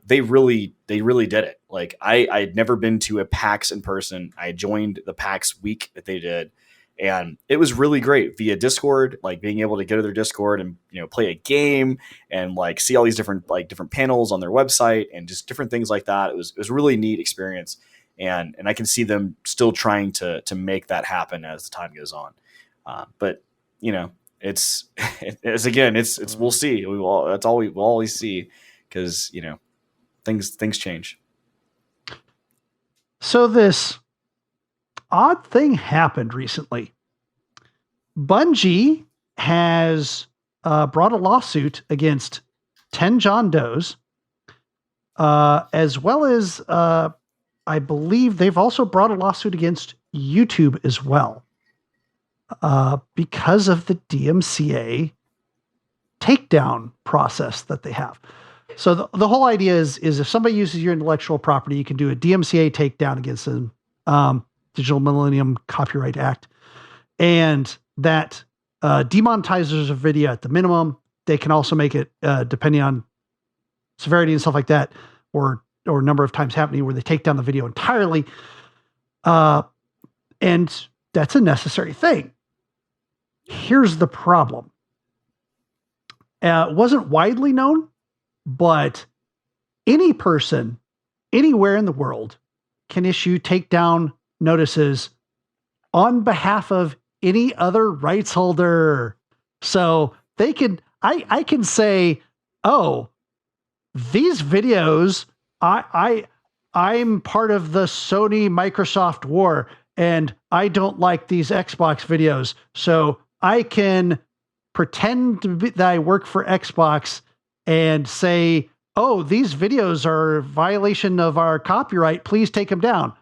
they really did it. Like I had never been to a PAX in person. I joined the PAX week that they did, and it was really great via Discord, like being able to go to their Discord and, play a game and like see all these different panels on their website and just different things like that. It was a really neat experience. And I can see them still trying to make that happen as the time goes on. But it's we'll see. That's all we'll always see, because things change. So this odd thing happened recently. Bungie has brought a lawsuit against 10 John Does, as well as I believe they've also brought a lawsuit against YouTube as well, because of the DMCA takedown process that they have. So the whole idea is if somebody uses your intellectual property, you can do a DMCA takedown against them, Digital Millennium Copyright Act, and that demonetizes a video at the minimum. They can also make it, depending on severity and stuff like that, or number of times happening, where they take down the video entirely. And that's a necessary thing. Here's the problem. It wasn't widely known, but any person anywhere in the world can issue takedown notices on behalf of any other rights holder. So they can, I can say, oh, these videos, I'm part of the Sony Microsoft war, and I don't like these Xbox videos. So I can pretend that I work for Xbox and say, oh, these videos are a violation of our copyright. Please take them down.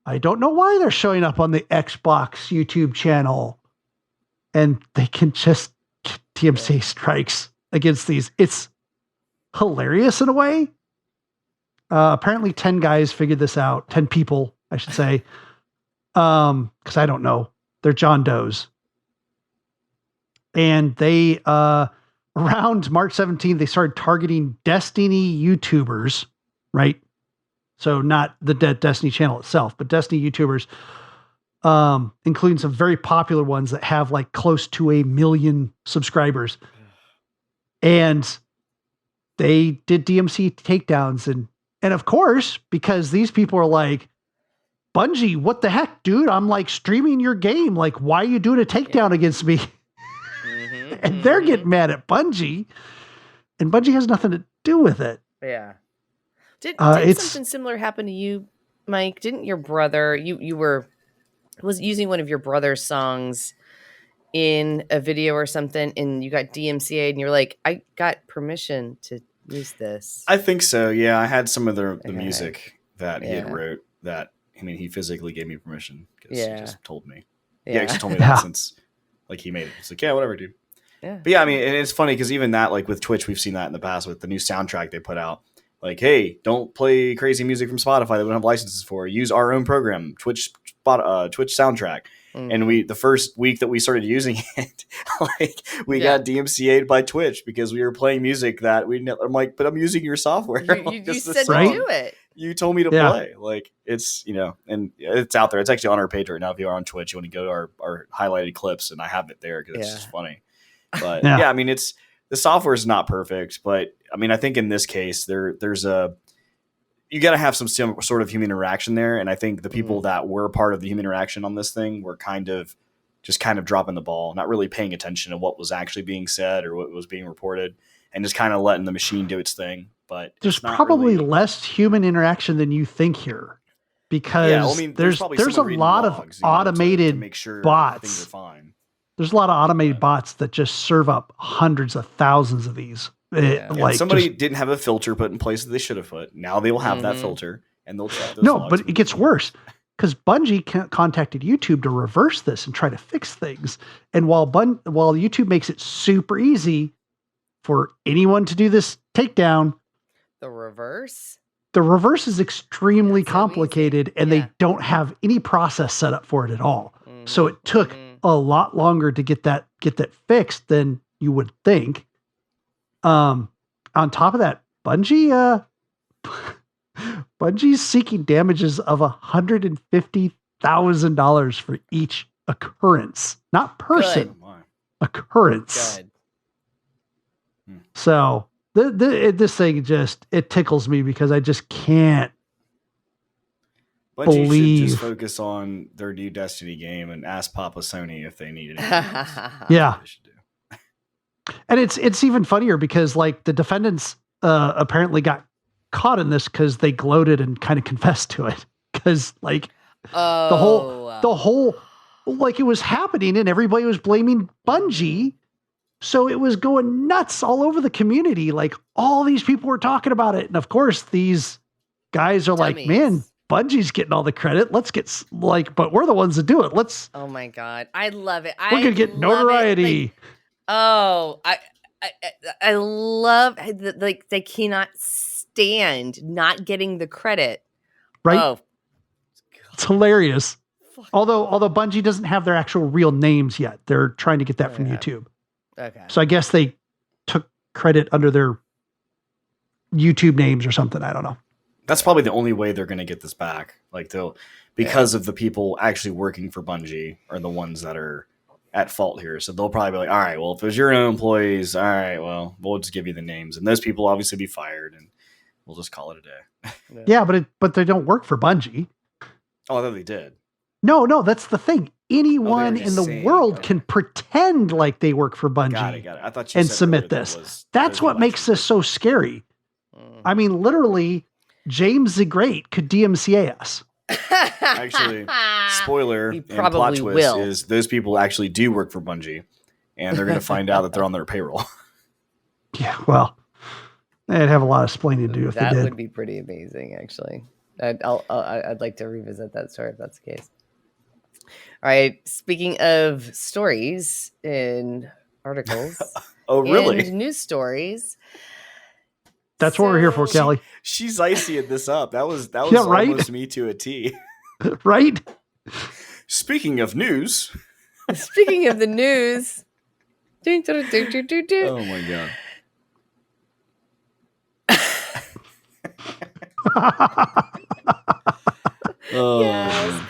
I don't know why they're showing up on the Xbox YouTube channel. And they can just get DMCA strikes against these. It's hilarious in a way. Apparently 10 guys figured this out. 10 people, I should say. Because I don't know. They're John Does. And they, around March 17th, they started targeting Destiny YouTubers, right? So not the Destiny channel itself, but Destiny YouTubers, including some very popular ones that have like close to 1 million subscribers. And they did DMC takedowns. And of course, because these people are like, Bungie, what the heck, dude? I'm like streaming your game. Like, why are you doing a takedown against me? And they're getting mad at Bungie, and Bungie has nothing to do with it. Yeah. Did something similar happen to you, Mike? Didn't your brother, you was using one of your brother's songs in a video or something, and you got DMCA'd, and you're like, I got permission to use this? I think so. Yeah, I had some of the music that he had wrote that. I mean, he physically gave me permission because he just told me. He actually told me that since like he made it. He's like, yeah, whatever, dude. Yeah. But yeah, I mean, and it's funny because even that, like with Twitch, we've seen that in the past with the new soundtrack they put out. Like, hey, don't play crazy music from Spotify that we don't have licenses for. Use our own program, Twitch soundtrack. And the first week that we started using it, like we got DMCA'd by Twitch because we were playing music that I'm like, but I'm using your software. You said to do it. You told me to play. Like it's, and it's out there. It's actually on our page right now. If you are on Twitch, you want to go to our highlighed clips, and I have it there because it's just funny. But I mean, the software is not perfect, but I mean, I think in this case, there's you got to have some sort of human interaction there. And I think the people that were part of the human interaction on this thing were kind of dropping the ball, not really paying attention to what was actually being said or what was being reported, and just kind of letting the machine do its thing. But there's probably less human interaction than you think here, because there's a lot of automated to make sure bots. Things are fine. There's a lot of automated bots that just serve up hundreds of thousands of these. Like somebody didn't have a filter put in place that they should have put. Now they will have that filter, and they'll check those logs. But it gets worse because Bungie contacted YouTube to reverse this and try to fix things. And while YouTube makes it super easy for anyone to do this takedown, the reverse is extremely complicated, and they don't have any process set up for it at all. So it took a lot longer to get that fixed than you would think. On top of that, Bungie's seeking damages of $150,000 for each occurrence, not person. Occurrence. Good. So this thing it tickles me because I just can't Bungie should just focus on their new Destiny game and ask Papa Sony if they need it. Yeah. And it's even funnier because like the defendants apparently got caught in this because they gloated and kind of confessed to it. because like the whole like it was happening and everybody was blaming Bungie. So it was going nuts all over the community. Like all these people were talking about it. And of course, these guys are like, man, Bungie's getting all the credit. Let's get like, but we're the ones that do it. Let's. Oh my God. I love it. We're going to get notoriety. Like, I love like they cannot stand not getting the credit. Right. Oh, it's hilarious. Although Bungie doesn't have their actual real names yet. They're trying to get that from YouTube. Okay. So I guess they took credit under their YouTube names or something. I don't know. That's probably the only way they're going to get this back. Like because of the people actually working for Bungie are the ones that are at fault here. So they'll probably be like, all right, well, if it was your own employees, all right, well, we'll just give you the names. And those people obviously be fired and we'll just call it a day. Yeah, but they don't work for Bungie. Oh, I thought they did. No, that's the thing. Anyone in the world can pretend like they work for Bungie. Got it. I thought you and said submit this. That's what makes this so scary. I mean, literally, James the Great could DMCA us. Actually, spoiler and plot twist is those people actually do work for Bungie, and they're going to find out that they're on their payroll. Yeah, well, they'd have a lot of explaining to do if they did. That would be pretty amazing, actually. I'd like to revisit that story if that's the case. All right. Speaking of stories in articles, oh really? And news stories. That's what we're here for, Kelly. She's icying this up. That was yeah, right? Almost me to a T. Right? Speaking of news. Speaking of the news. Oh my God. Oh. Yes.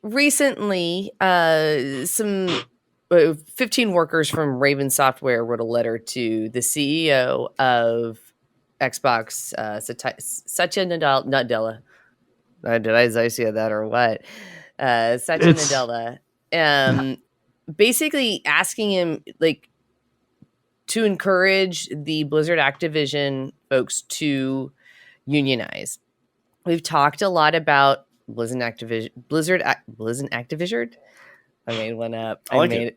Recently, some 15 workers from Raven Software wrote a letter to the CEO of Xbox, Satya Nadella. Did I say that or what? Satya Nadella. Basically asking him like to encourage the Blizzard Activision folks to unionize. We've talked a lot about Blizzion Activizard. I made one up. Maybe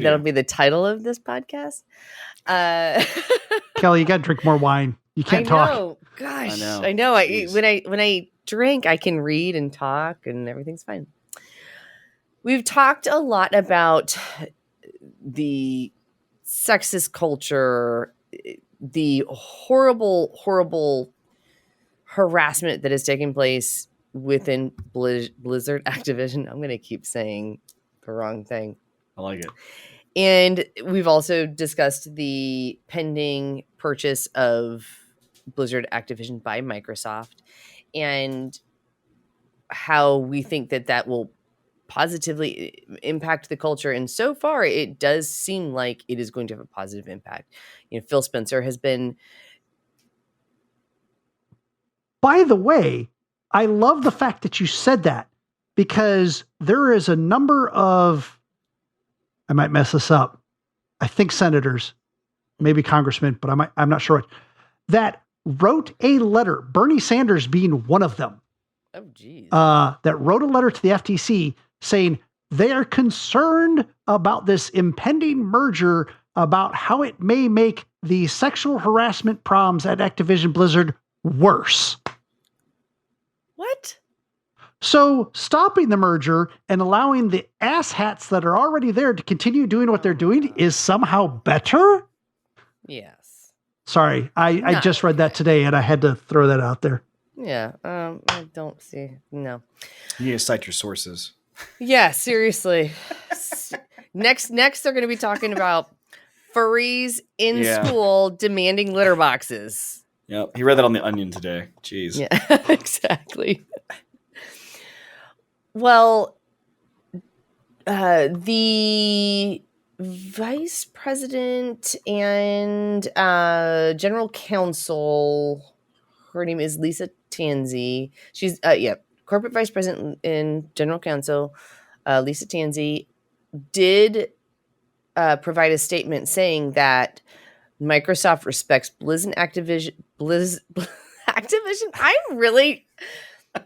that'll be the title of this podcast. Kelly, you got to drink more wine. You can't talk. Gosh, I know. When I drink, I can read and talk, and everything's fine. We've talked a lot about the sexist culture, the horrible harassment that is taking place within Blizzard Activision. I'm going to keep saying the wrong thing. I like it. And we've also discussed the pending purchase of Blizzard Activision by Microsoft and how we think that will positively impact the culture. And so far, it does seem like it is going to have a positive impact. You know, Phil Spencer has been... By the way, I love the fact that you said that because there is a number of, I might mess this up, I think senators, maybe congressmen, but I'm not sure, that wrote a letter, Bernie Sanders being one of them. Oh, geez. That wrote a letter to the FTC saying they are concerned about this impending merger, about how it may make the sexual harassment problems at Activision Blizzard worse. What? So stopping the merger and allowing the asshats that are already there to continue doing what they're doing is somehow better? Yes. Sorry, I just read that today and I had to throw that out there. Yeah, I don't see, no. You need to cite your sources. Yeah, seriously. Next, they're going to be talking about furries in school demanding litter boxes. Yep, he read that on The Onion today. Jeez. Yeah, exactly. Well, the vice president and general counsel, her name is Lisa Tanzi. She's, corporate vice president and general counsel, Lisa Tanzi, did provide a statement saying that Microsoft respects Blizzion Activision, I'm really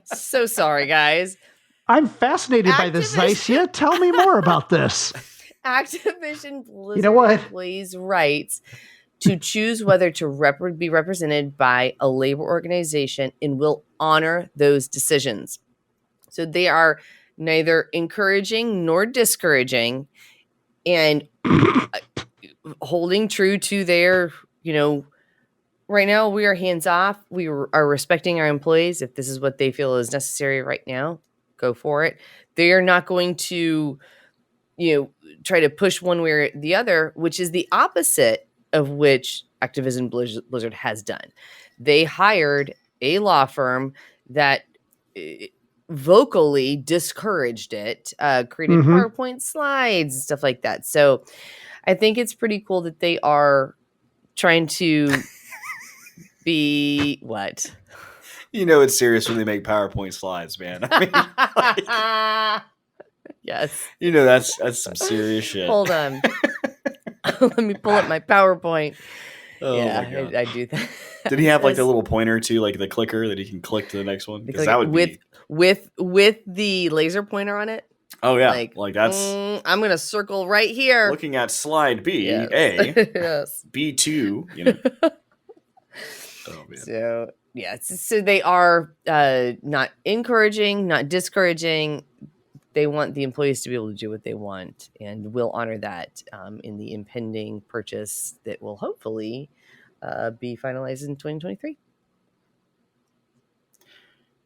so sorry, guys. I'm fascinated by this, Zycia. Tell me more about this. Activision Blizzard You know what? employees' rights to choose whether to be represented by a labor organization and will honor those decisions. So they are neither encouraging nor discouraging and holding true to their, right now we are hands off. We are respecting our employees. If this is what they feel is necessary right now, go for it. They are not going to, try to push one way or the other, which is the opposite of which Activision Blizzard has done. They hired a law firm that vocally discouraged it, created PowerPoint slides and stuff like that. So I think it's pretty cool that they are trying to be what? It's serious when they make PowerPoint slides, man. I mean, yes. That's some serious shit. Hold on. Let me pull up my PowerPoint. Oh yeah, I do that. Did he have like the little pointer too, like the clicker that he can click to the next one? Because that would be with the laser pointer on it. Oh yeah, like that's. I'm gonna circle right here. Looking at slide B, yes. A, yes. B2. Oh man. So yeah, so they are not encouraging, not discouraging. They want the employees to be able to do what they want, and we'll honor that in the impending purchase that will hopefully be finalized in 2023.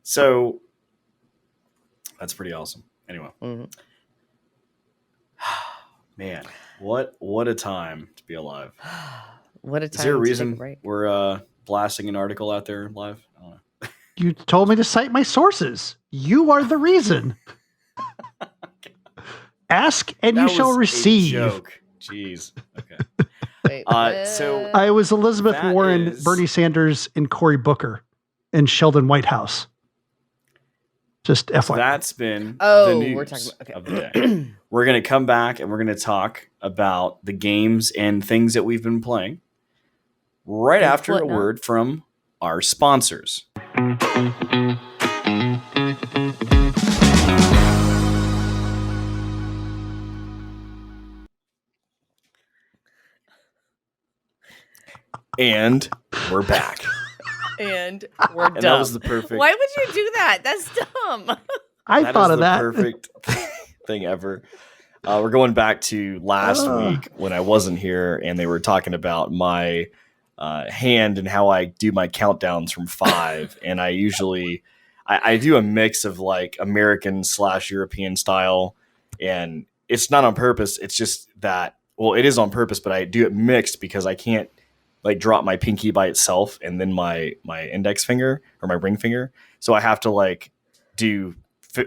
So that's pretty awesome. Anyway, man, what a time to be alive. What a time! Is there a reason we're blasting an article out there live? I don't know. You told me to cite my sources. You are the reason. Ask and you shall receive. A joke. Jeez. Okay. Wait, so I was Elizabeth Warren, Bernie Sanders, and Cory Booker, and Sheldon Whitehouse. Just FYI. So that's been the news of the day. We're going to come back and we're going to talk about the games and things that we've been playing right after a word from our sponsors. And we're back. And we're done. That was the perfect. Why would you do that? That's dumb. I thought of that. Perfect thing ever. We're going back to last week when I wasn't here, and they were talking about my hand and how I do my countdowns from 5. And I usually I do a mix of like American / European style, and it's not on purpose. It's just that, well, it is on purpose, but I do it mixed because I can't like drop my pinky by itself and then my index finger or my ring finger. So I have to like do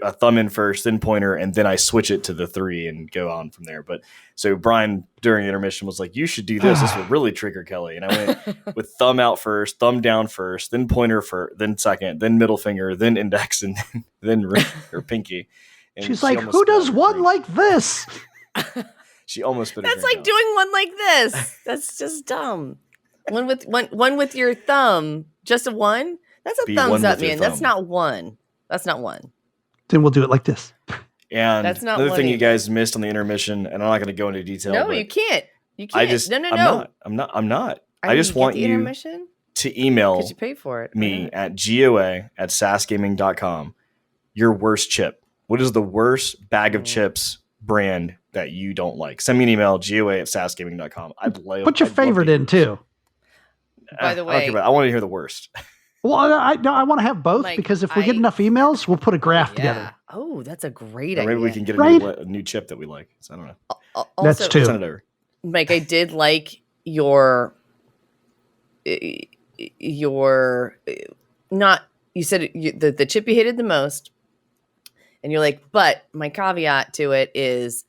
a thumb in first, then pointer, and then I switch it to the 3 and go on from there. But so Brian during the intermission was like, you should do this. This will really trigger Kelly. And I went with thumb out first, thumb down first, then pointer first, then second, then middle finger, then index, and then ring or pinky. And she's like, who does one like this? She almost put That's like doing one like this. That's just dumb. One with your thumb, just a one. That's a thumbs up, man. That's not one. That's not one. Then we'll do it like this. And that's not another thing you guys missed on the intermission, and I'm not going to go into detail. No, you can't. You can't. No. I'm not. I just want you to email you pay for it. me at goa@sasgaming.com your worst chip. What is the worst bag of chips brand that you don't like? Send me an email, goa@sasgaming.com. Put your favorite in too. By the way, I want to hear the worst. Well, I want to have both because if we get enough emails, we'll put a graph together. Oh, that's a great idea. Maybe we can get a new chip that we like. So I don't know. Also, that's true. Send it over. Mike, I did like your not. You said the chip you hated the most, and you're like, but my caveat to it is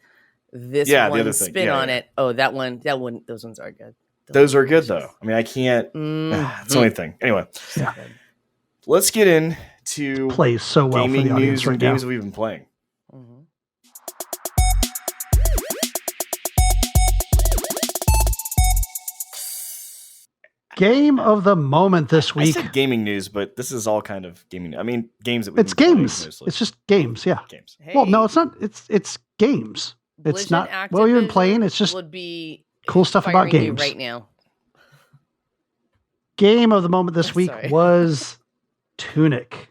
this one spin on it. Oh, that one. Those ones are good. Those are good though. I mean, I can't. It's the only thing. Anyway, let's get into plays so well gaming for the audience news right and now. games we've been playing. Game of the moment this week. I said gaming news, but this is all kind of gaming. I mean, games that we. It's games. It's just games. Yeah. Games. Hey, well, no, it's not. It's games. It's Blizzion not what we've been playing. It's just would be cool stuff about firing you games right now. Game of the moment this week was Tunic.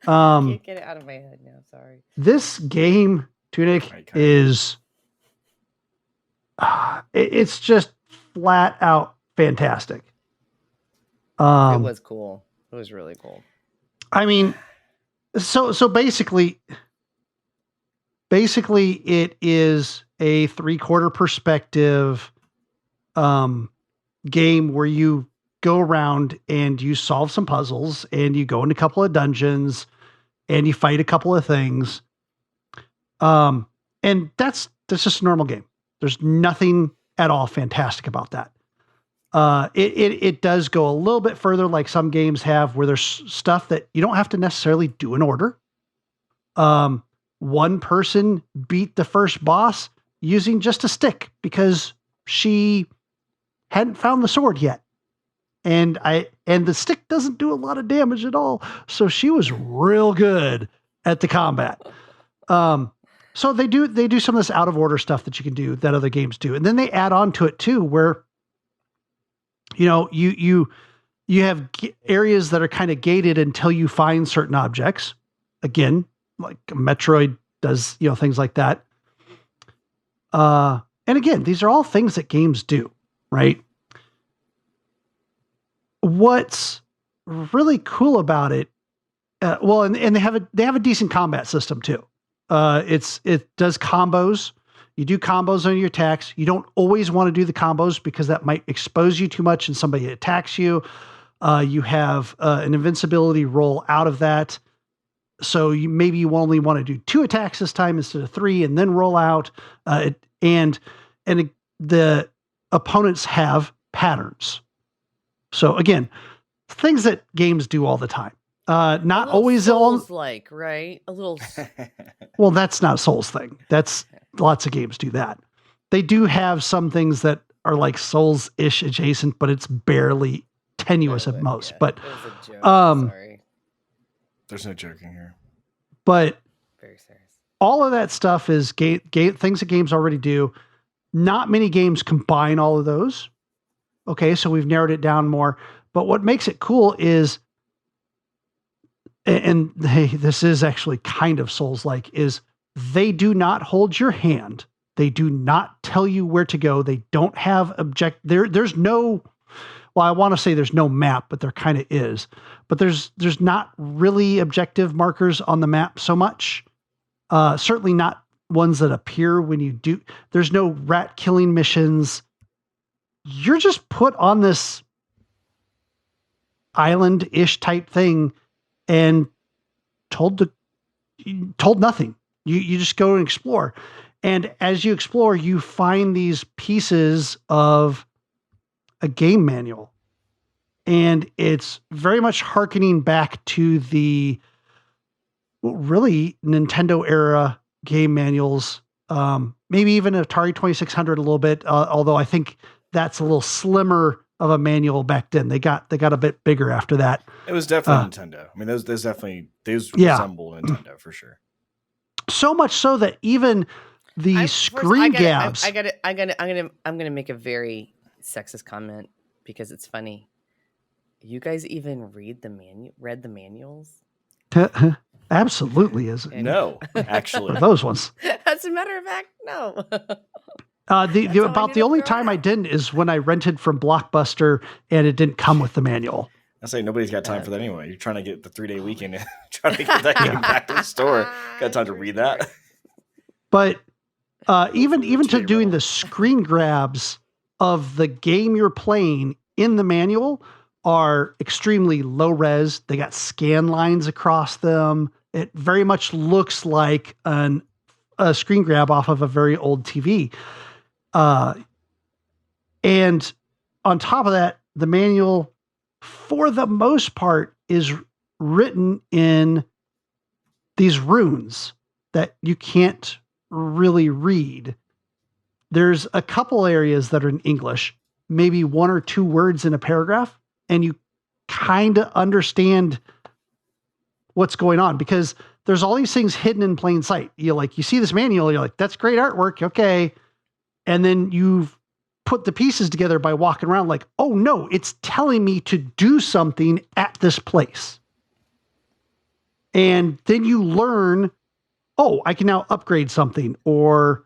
I can't get it out of my head now. Sorry. This game, Tunic, is it's just flat out fantastic. It was cool. It was really cool. I mean, so basically it is a 3/4 perspective game where you go around and you solve some puzzles and you go into a couple of dungeons and you fight a couple of things. And that's just a normal game. There's nothing at all fantastic about that. It does go a little bit further, like some games have, where there's stuff that you don't have to necessarily do in order. One person beat the first boss using just a stick because she hadn't found the sword yet. And the stick doesn't do a lot of damage at all. So she was real good at the combat. So they do some of this out of order stuff that you can do that other games do. And then they add on to it too, where, you know, you have areas that are kind of gated until you find certain objects. Again, like Metroid does, you know, things like that. And again, these are all things that games do, right? What's really cool about it, and they have a decent combat system too. It does combos. You do combos on your attacks. You don't always want to do the combos because that might expose you too much and somebody attacks you. You have an invincibility roll out of that. So maybe you only want to do 2 attacks this time instead of 3 and then roll out. And the opponents have patterns. So again, things that games do all the time. Not always Souls like, right? A little. Well, that's not a Souls thing. That's lots of games do that. They do have some things that are like Souls-ish adjacent, but it's barely tenuous at most. Yeah, but sorry. There's no joking here. But very serious. All of that stuff is things that games already do. Not many games combine all of those. Okay, so we've narrowed it down more. But what makes it cool is, and hey, this is actually kind of Souls-like, is they do not hold your hand. They do not tell you where to go. They don't have there's no, well, I want to say there's no map, but there kind of is. But there's not really objective markers on the map so much. Certainly not ones that appear when you do. There's no rat killing missions. You're just put on this island-ish type thing and told nothing. You just go and explore. And as you explore, you find these pieces of a game manual. And it's very much hearkening back to the really Nintendo era game manuals. Maybe even Atari 2600 a little bit, although I think that's a little slimmer of a manual back then. They got a bit bigger after that. It was definitely Nintendo. I mean, those resemble Nintendo for sure. So much so that even the screen grabs. I'm gonna make a very sexist comment because it's funny. You guys even read the manuals? Absolutely is. No, actually, those ones. As a matter of fact, no. The only time I didn't is when I rented from Blockbuster and it didn't come with the manual. I say nobody's got time for that anyway. You're trying to get the 3-day weekend, trying to get that game back to the store. Got time to read that. But even to doing the screen grabs of the game you're playing in the manual are extremely low res. They got scan lines across them. It very much looks like a screen grab off of a very old TV. And on top of that, the manual, for the most part, is written in these runes that you can't really read. There's a couple areas that are in English, maybe 1 or 2 words in a paragraph, and you kind of understand what's going on, because there's all these things hidden in plain sight. You see this manual, you're like, that's great artwork. Okay. And then you've put the pieces together by walking around like, oh no, it's telling me to do something at this place. And then you learn, oh, I can now upgrade something, or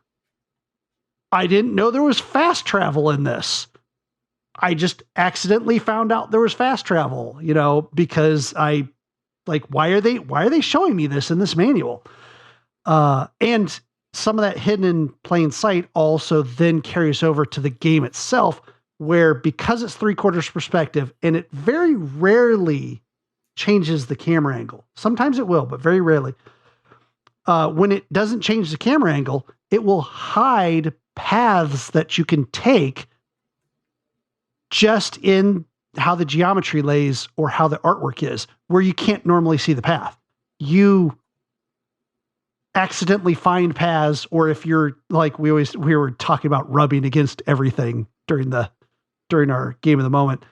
I didn't know there was fast travel in this. I just accidentally found out there was fast travel, because why are they showing me this in this manual? And some of that hidden in plain sight also then carries over to the game itself, where because it's 3/4 perspective and it very rarely changes the camera angle. Sometimes it will, but very rarely. When it doesn't change the camera angle, it will hide paths that you can take just in how the geometry lays or how the artwork is, where you can't normally see the path. You accidentally find paths, or if you're like we were talking about rubbing against everything during our game of the moment,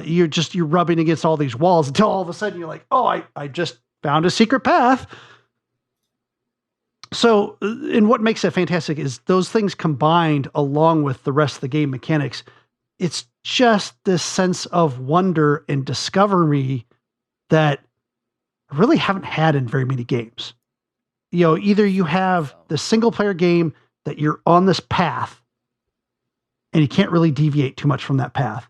you're rubbing against all these walls until all of a sudden you're like, oh, I just found a secret path. So, and what makes it fantastic is those things combined along with the rest of the game mechanics. It's just this sense of wonder and discovery that I really haven't had in very many games. Either you have the single player game that you're on this path and you can't really deviate too much from that path,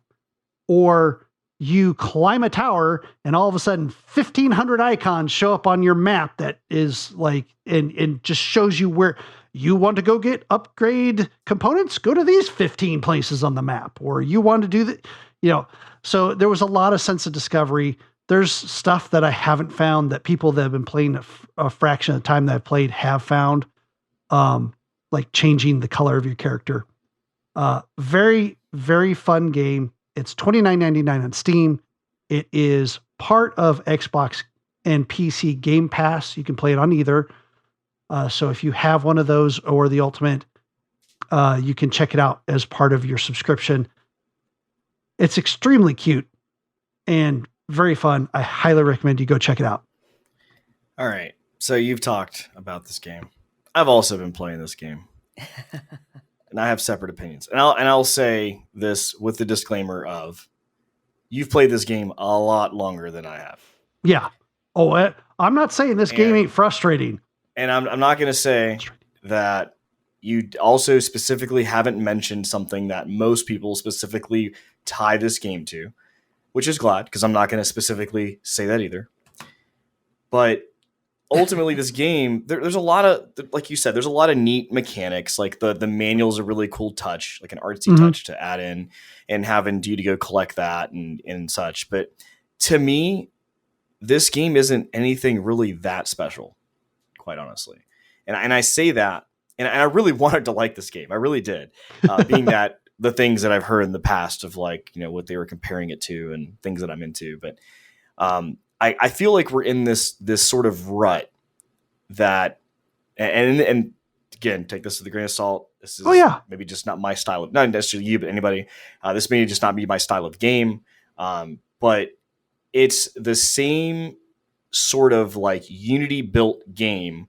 or you climb a tower and all of a sudden 1,500 icons show up on your map that is like, and just shows you where you want to go get upgrade components, go to these 15 places on the map, or you want to do that, so there was a lot of sense of discovery. There's stuff that I haven't found that people that have been playing a fraction of the time that I've played have found, like changing the color of your character. Very, very fun game. It's $29.99 on Steam. It is part of Xbox and PC Game Pass. You can play it on either. So if you have one of those or the Ultimate, you can check it out as part of your subscription. It's extremely cute and very fun. I highly recommend you go check it out. All right. So you've talked about this game. I've also been playing this game. And I have separate opinions. And I'll say this with the disclaimer of you've played this game a lot longer than I have. Yeah. Oh, I'm not saying this game ain't frustrating. And I'm not going to say that you also specifically haven't mentioned something that most people specifically tie this game to, which is glad, because I'm not going to specifically say that either. But ultimately, this game, there's a lot of, like you said, there's a lot of neat mechanics. Like the manual's a really cool touch, like an artsy touch to add in and having you to go collect that and such. But to me, this game isn't anything really that special, quite honestly. And I say that, and I really wanted to like this game. I really did, being that the things that I've heard in the past of like, what they were comparing it to and things that I'm into. But I feel like we're in this sort of rut that, and again, take this with a grain of salt. This is maybe just not my style of, not necessarily you, but anybody. This may just not be my style of game. But it's the same sort of like Unity built game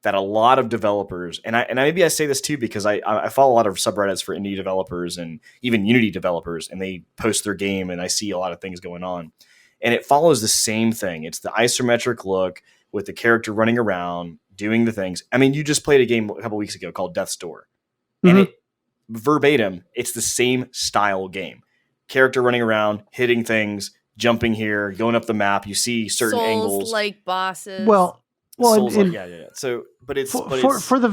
that a lot of developers, and maybe I say this too because I follow a lot of subreddits for indie developers and even Unity developers, and they post their game, and I see a lot of things going on, and it follows the same thing. It's the isometric look with the character running around doing the things. I mean, you just played a game a couple weeks ago called Death's Door, and it verbatim, it's the same style game. Character running around, hitting things, jumping here, going up the map. You see certain angles, like bosses. Well, yeah. So, but it's for the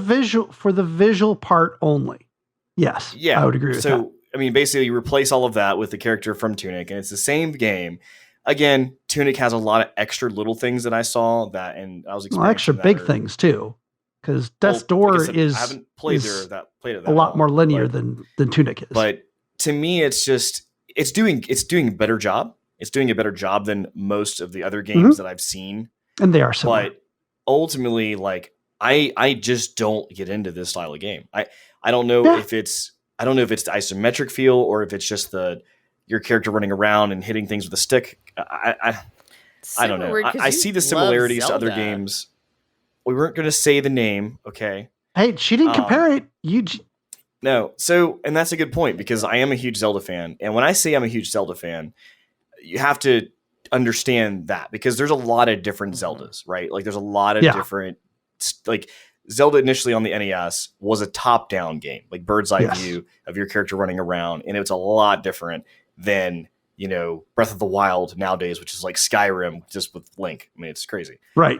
visual part only. Yes, I would agree with that. So, I mean, basically, you replace all of that with the character from Tunic, and it's the same game. Again, Tunic has a lot of extra little things that I saw that, and I was extra big things too, because Death's Door is I haven't played it a lot more linear than Tunic is. But to me, it's just it's doing a better job. It's doing a better job than most of the other games that I've seen, and they are similar. But ultimately, like I just don't get into this style of game. I don't know if it's I don't know if it's the isometric feel or if it's just your character running around and hitting things with a stick. I don't know. I see the similarities to other games. We weren't going to say the name, okay? Hey, she didn't compare it. No. So, and that's a good point because I am a huge Zelda fan. And when I say I'm a huge Zelda fan, you have to understand that because there's a lot of different Zeldas, right? Like there's a lot of different, like Zelda initially on the NES was a top-down game, like bird's eye view of your character running around. And it's a lot different than, Breath of the Wild nowadays, which is like Skyrim just with Link. I mean, it's crazy. Right.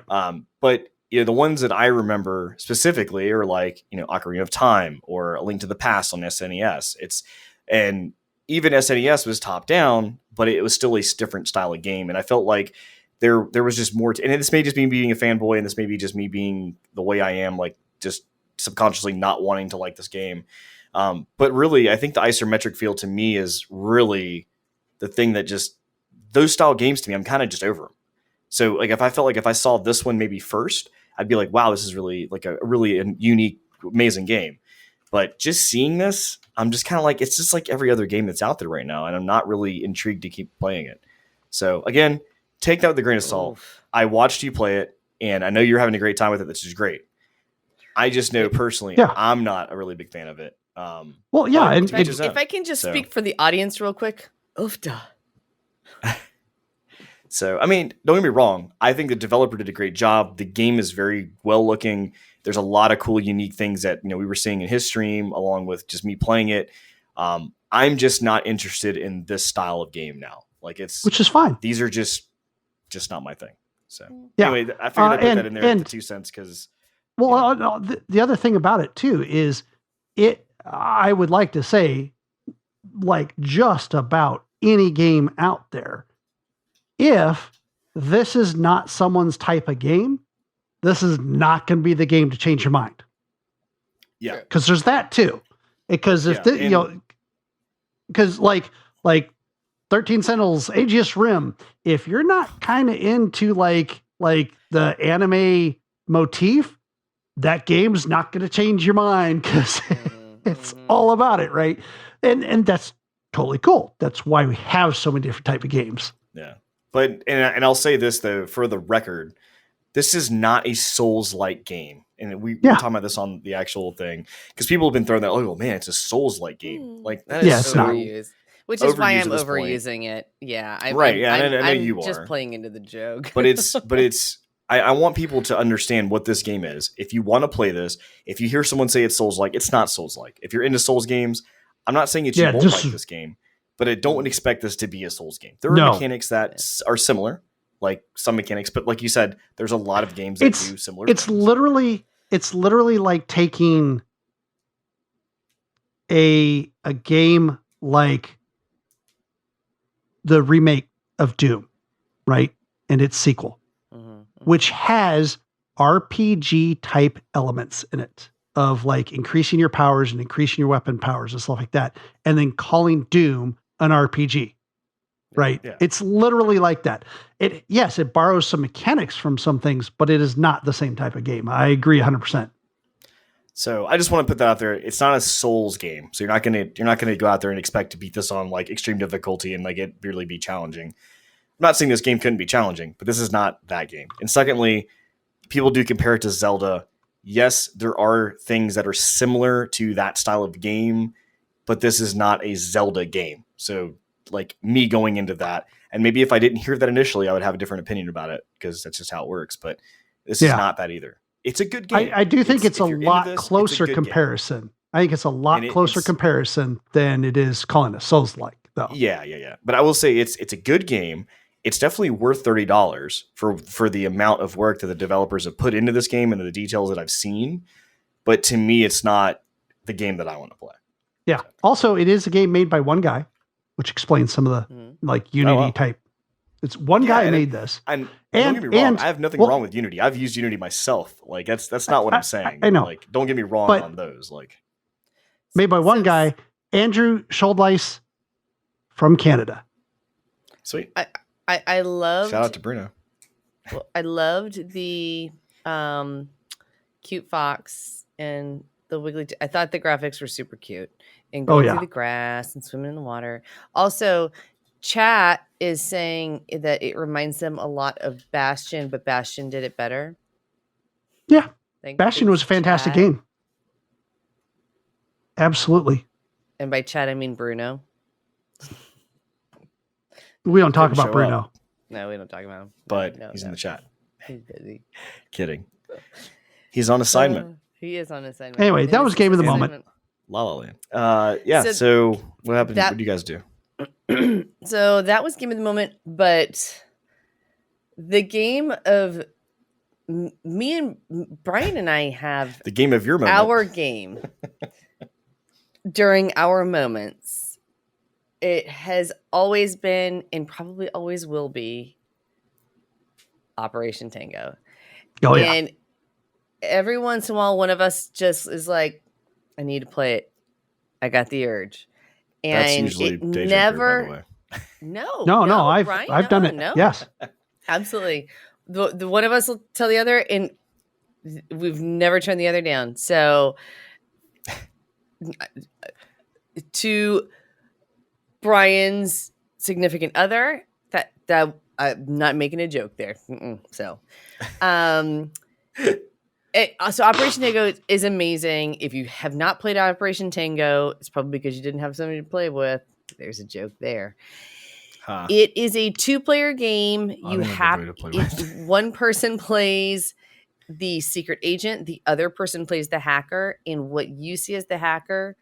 But the ones that I remember specifically are like, Ocarina of Time or A Link to the Past on SNES. And even SNES was top down, but it was still a different style of game. And I felt like there was just more and this may just be me being a fanboy, and this may be just me being the way I am, like just subconsciously not wanting to like this game. But really, I think the isometric feel to me is really the thing that just those style games to me, I'm kind of just over them. So like if I saw this one maybe first, I'd be like, wow, this is really like a really unique, amazing game. But just seeing this, I'm just kind of like, it's just like every other game that's out there right now. And I'm not really intrigued to keep playing it. So again, take that with a grain of salt. I watched you play it and I know you're having a great time with it, which is great. I just know personally, I'm not a really big fan of it. Well, yeah. And if I can just speak for the audience real quick. Oofda. So, I mean, don't get me wrong. I think the developer did a great job. The game is very well looking. There's a lot of cool, unique things that we were seeing in his stream, along with just me playing it. I'm just not interested in this style of game now. Like which is fine. These are just not my thing. So anyway, I figured I'd put that in there at the 2 cents because. Well, the other thing about it too is I would like to say, like just about any game out there. If this is not someone's type of game, this is not going to be the game to change your mind. Yeah. Because there's that too. Because if because like 13 Sentinels, Aegis Rim, if you're not kind of into like the anime motif, that game's not going to change your mind because it's all about it, right? And that's totally cool. That's why we have so many different type of games. Yeah. But and I'll say this though, for the record, this is not a Souls-like game, and we were talking about this on the actual thing because people have been throwing that. Oh man, it's a Souls-like game. Like that is it's not. Which is why I'm overusing it. Yeah, I know you are just playing into the joke. but I want people to understand what this game is. If you want to play this, if you hear someone say it's Souls-like, it's not Souls-like. If you're into Souls games, I'm not saying that you won't like this game. But I don't expect this to be a Souls game. There are mechanics that are similar, like some mechanics. But like you said, there's a lot of games that do similar things. It's literally like taking a game like the remake of Doom, right? And its sequel, which has RPG type elements in it. Of like increasing your powers and increasing your weapon powers and stuff like that. And then calling Doom an RPG, right? Yeah. It's literally like that. It borrows some mechanics from some things, but it is not the same type of game. I agree 100%. So I just want to put that out there. It's not a Souls game. So you're not going to go out there and expect to beat this on like extreme difficulty and like it really be challenging. I'm not saying this game couldn't be challenging, but this is not that game. And secondly, people do compare it to Zelda. Yes, there are things that are similar to that style of game, but this is not a Zelda game. So like me going into that, and maybe if I didn't hear that initially, I would have a different opinion about it because that's just how it works. But this is not that either. It's a good game. I do think it's a lot closer comparison. Game. I think it's a lot closer comparison than it is calling it Souls-like, though. Yeah. But I will say it's a good game. It's definitely worth $30 for the amount of work that the developers have put into this game and the details that I've seen. But to me, it's not the game that I want to play. Yeah. Also, it is a game made by one guy, which explains some of the like Unity type. It's one guy made this. And don't get me wrong, I have nothing wrong with Unity. I've used Unity myself. Like that's not what I'm saying. I know. Like don't get me wrong on those. Like made by one guy, Andrew Schuldleis from Canada. Sweet. I loved. Shout out to Bruno. Well, I loved the cute fox and the wiggly. I thought the graphics were super cute, and going through the grass and swimming in the water. Also, chat is saying that it reminds them a lot of Bastion, but Bastion did it better. Yeah, Bastion was a fantastic game. Absolutely. And by chat, I mean Bruno. We don't talk about Bruno. Up. No, we don't talk about him. But he's in the chat. He's busy. Kidding. He's on assignment. He is on assignment. Anyway, that was game of the moment. La La Land. Yeah, so what happened? What did you guys do? So that was game of the moment, but the game of me and Brian and I have the game of your moment. Our game during our moments. It has always been and probably always will be Operation Tango. Oh, yeah. And every once in a while, one of us just is like, I need to play it. I got the urge. And that's usually it never. By the way. No. I've done it. No. Yes, absolutely. The one of us will tell the other, and we've never turned the other down. So, to Brian's significant other, that I'm not making a joke there. So, so Operation Tango is amazing. If you have not played Operation Tango, it's probably because you didn't have somebody to play with. There's a joke there. Huh. It is a 2-player game. You have one person plays the secret agent, the other person plays the hacker, and what you see as the hacker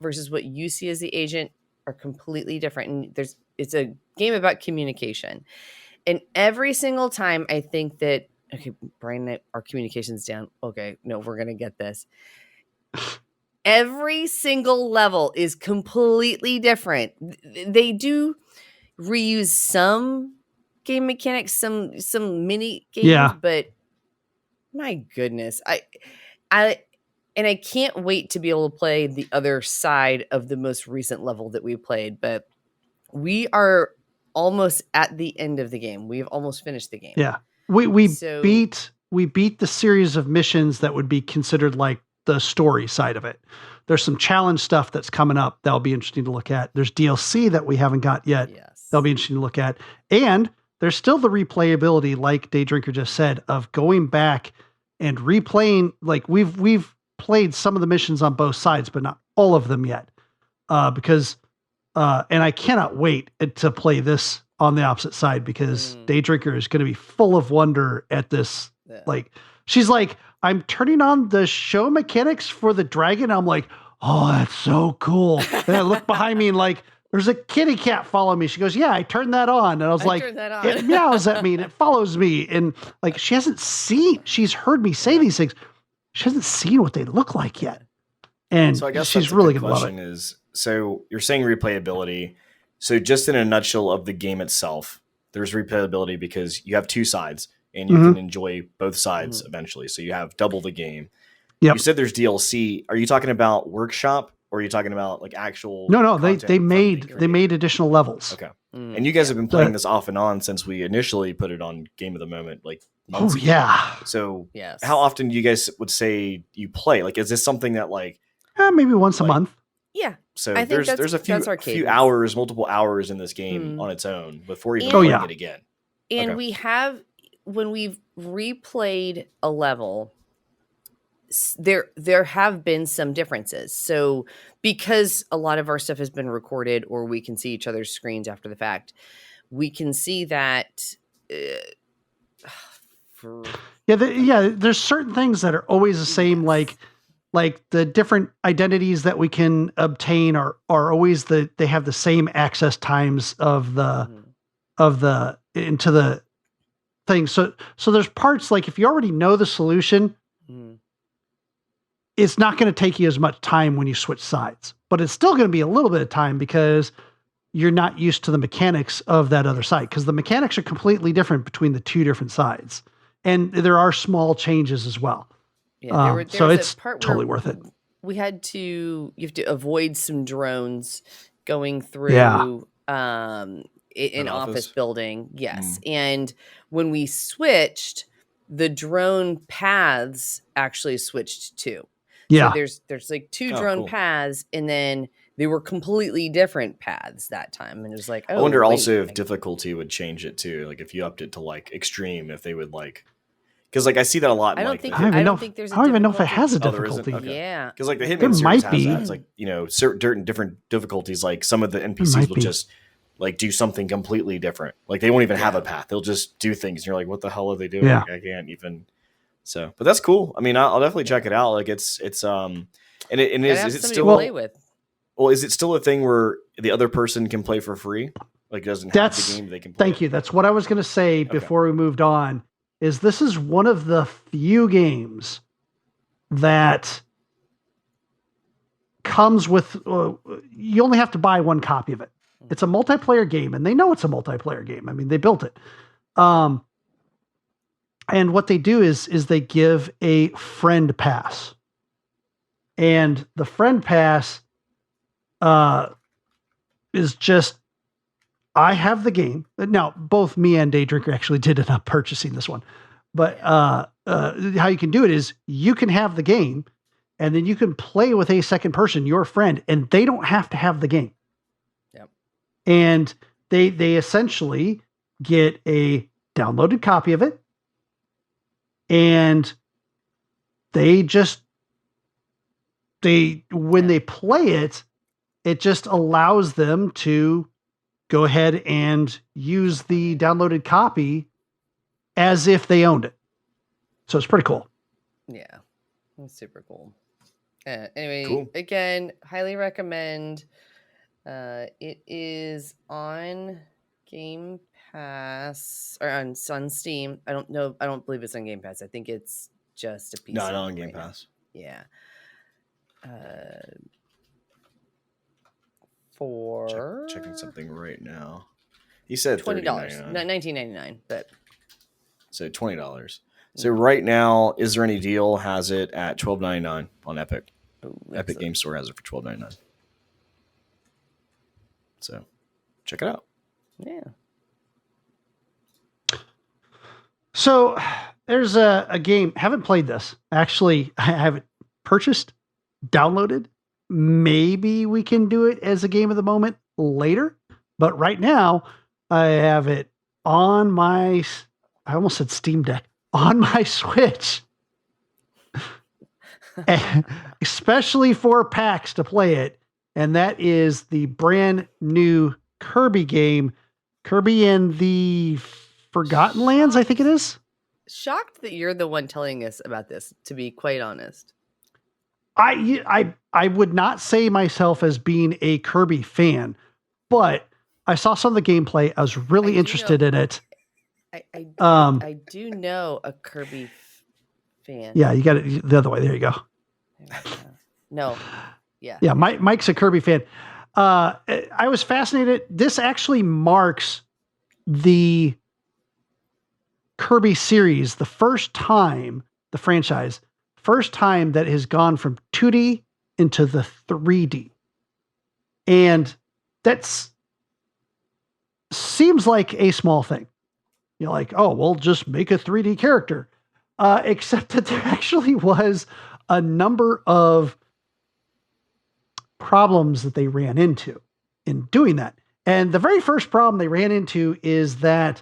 versus what you see as the agent are completely different. And it's a game about communication. And every single time I think that, okay, Brian, our communication's down. Okay, no, we're going to get this. Every single level is completely different. They do reuse some game mechanics, some mini games, but my goodness, I can't wait to be able to play the other side of the most recent level that we played. But we are almost at the end of the game. We've almost finished the game. Yeah, we beat the series of missions that would be considered like the story side of it. There's some challenge stuff that's coming up that'll be interesting to look at. There's DLC that we haven't got yet. Yes. That'll be interesting to look at. And there's still the replayability, like Day Drinker just said, of going back and replaying. Like we've played some of the missions on both sides, but not all of them yet. And I cannot wait to play this on the opposite side because Day Drinker is going to be full of wonder at this. Yeah. Like, she's like, I'm turning on the show mechanics for the dragon. I'm like, oh, that's so cool. And I look behind me and like, there's a kitty cat following me. She goes, yeah, I turned that on. And I was like, it meows at me and it follows me. And like, she's heard me say these things. She hasn't seen what they look like yet. And so I guess she's really going to love it. So you're saying replayability. So just in a nutshell of the game itself, there's replayability because you have two sides and you can enjoy both sides eventually. So you have double the game. Yep. You said there's DLC. Are you talking about workshop or are you talking about like actual? No. They made additional levels. Okay. And you guys have been playing this off and on since we initially put it on Game of the Moment, like months ago. Yeah. So how often do you guys would say you play? Like, is this something that like maybe once a month? Yeah. So there's a few hours, multiple hours in this game on its own before even playing it again. And we have, when we've replayed a level, there have been some differences. So because a lot of our stuff has been recorded or we can see each other's screens after the fact, we can see that there's certain things that are always the same, like the different identities that we can obtain are always they have the same access times of the into the thing. So there's parts like if you already know the solution, it's not going to take you as much time when you switch sides, but it's still going to be a little bit of time because you're not used to the mechanics of that other side, because the mechanics are completely different between the two different sides. And there are small changes as well. Yeah, so it's totally worth it. You have to avoid some drones going through an office building. Yes. And when we switched, the drone paths actually switched too. Yeah. So there's like 2 drone paths, and then they were completely different paths that time. And it was like, I wonder also if difficulty would change it too. Like if you upped it to like extreme, if they would like, because like I see that a lot. I don't like think. I don't think there's. I don't even know if it has a Oh, there difficulty. isn't? Okay. Yeah. Because like the Hitman There series might has be. that. It's like, you know, certain different difficulties. Like some of the NPCs will just like do something completely different. Like they won't even have a path. They'll just do things. And you're like, what the hell are they doing? Yeah. Like, I can't even. So, but that's cool. I mean, I'll definitely check it out. Like it's and is it still play with? Well, is it still a thing where the other person can play for free? Like doesn't have the game they can play. Thank you. That's what I was going to say before we moved on. Is this is one of the few games that comes with you only have to buy 1 copy of it. It's a multiplayer game, and they know it's a multiplayer game. I mean, they built it. And what they do is they give a friend pass, and the friend pass is just, I have the game. Now, both me and Daydrinker actually did end up purchasing this one. But how you can do it is you can have the game, and then you can play with a second person, your friend, and they don't have to have the game. Yep. And they essentially get a downloaded copy of it, and when they play it, it just allows them to go ahead and use the downloaded copy as if they owned it. So it's pretty cool. Yeah, it's super cool. Anyway, cool. Again, highly recommend. It is on Game Pass or on Steam. I don't know. I don't believe it's on Game Pass. I think it's just a PC. No, not on Game Pass. Yeah. For checking something right now. He said $20, not $19.99, but so $20. So right now, is there any deal? Has it at $12.99 on Epic? Epic Game Store has it for $12.99. So check it out. Yeah. So there's a game. Haven't played this. Actually, I haven't purchased, downloaded. Maybe we can do it as a game of the moment later. But right now, I have it on my, I almost said Steam Deck, on my Switch. Especially for PAX to play it. And that is the brand new Kirby game, Kirby and the Forgotten Lands, I think it is. Shocked that you're the one telling us about this, to be quite honest. I would not say myself as being a Kirby fan, but I saw some of the gameplay. I was really interested in it. I do know a Kirby fan. Yeah, you got it the other way. There you go. No. Yeah. Yeah, Mike's a Kirby fan. I was fascinated. This actually marks the Kirby series, the first time, the franchise, first time that has gone from 2D into the 3D. And that's seems like a small thing. You're like, oh, we'll just make a 3D character. Except that there actually was a number of problems that they ran into in doing that. And the very first problem they ran into is that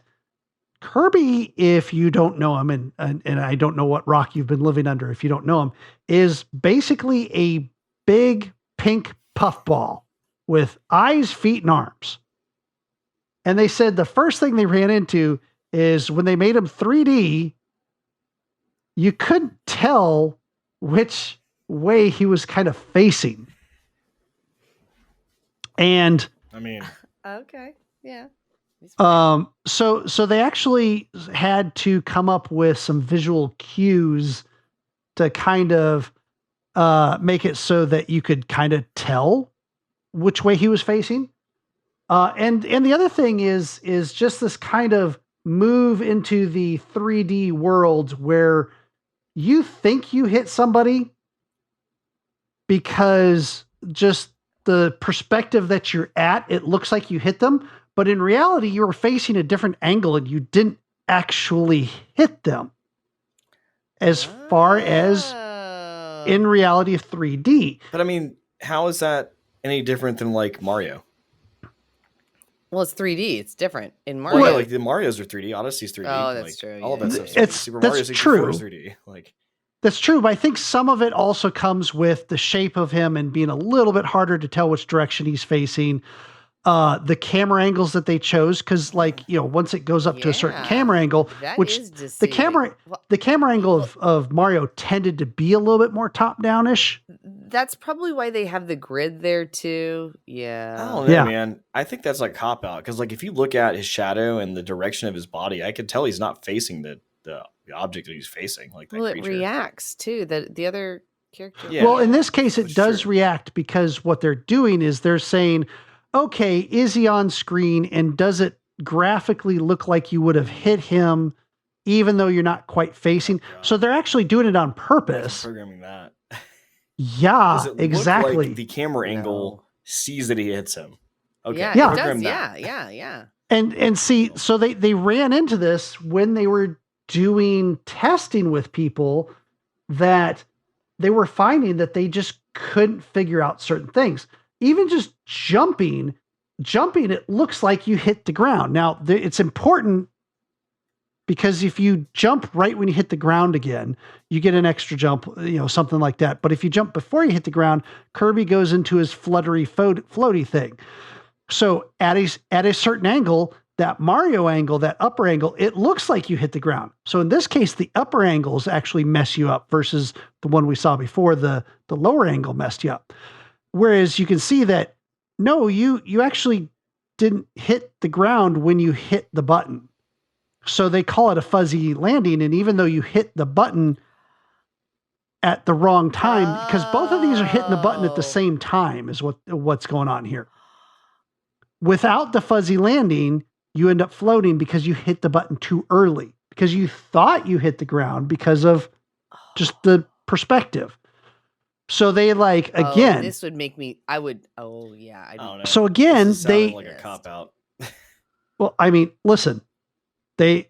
Kirby, if you don't know him, and I don't know what rock you've been living under if you don't know him, is basically a big pink puffball with eyes, feet, and arms. And they said the first thing they ran into is when they made him 3D, you couldn't tell which way he was kind of facing. And I mean, okay, yeah. So they actually had to come up with some visual cues to kind of make it so that you could kind of tell which way he was facing. And the other thing is just this kind of move into the 3D world where you think you hit somebody because just the perspective that you're at, it looks like you hit them. But in reality, you were facing a different angle and you didn't actually hit them. As far as in reality of 3D. But I mean, how is that any different than like Mario? Well, it's 3D. It's different in Mario. Well, like the Marios are 3D, Odyssey's 3D. Oh, that's like, true. All of yeah. that stuff's 3D. Super Mario 64 is 3D. Like that's true, but I think some of it also comes with the shape of him and being a little bit harder to tell which direction he's facing. The camera angles that they chose, because like, you know, once it goes up to a certain camera angle, which the camera angle of Mario tended to be a little bit more top-down-ish. That's probably why they have the grid there too. Yeah. I don't know, man. I think that's like cop out, because like if you look at his shadow and the direction of his body, I can tell he's not facing the object that he's facing. Like that creature. It reacts too. The other character. Yeah. Well, in this case, it does react, because what they're doing is they're saying, okay, is he on screen, and does it graphically look like you would have hit him even though you're not quite facing? So they're actually doing it on purpose. Programming that. Yeah, exactly. Like the camera angle sees that he hits him. Okay. Yeah, it does. Yeah. And see, so they ran into this when they were doing testing with people, that they were finding that they just couldn't figure out certain things. Even just jumping, it looks like you hit the ground. Now, it's important, because if you jump right when you hit the ground again, you get an extra jump, you know, something like that. But if you jump before you hit the ground, Kirby goes into his fluttery, floaty thing. So at a certain angle, that Mario angle, that upper angle, it looks like you hit the ground. So in this case, the upper angles actually mess you up versus the one we saw before, the lower angle messed you up. Whereas you can see that, no, you actually didn't hit the ground when you hit the button. So they call it a fuzzy landing. And even though you hit the button at the wrong time, because both of these are hitting the button at the same time is what's going on here. Without the fuzzy landing, you end up floating because you hit the button too early, because you thought you hit the ground because of just the perspective. So they again. This would make me. I would. Oh yeah. I don't know. So again, they like a cop out. Well, I mean, listen. They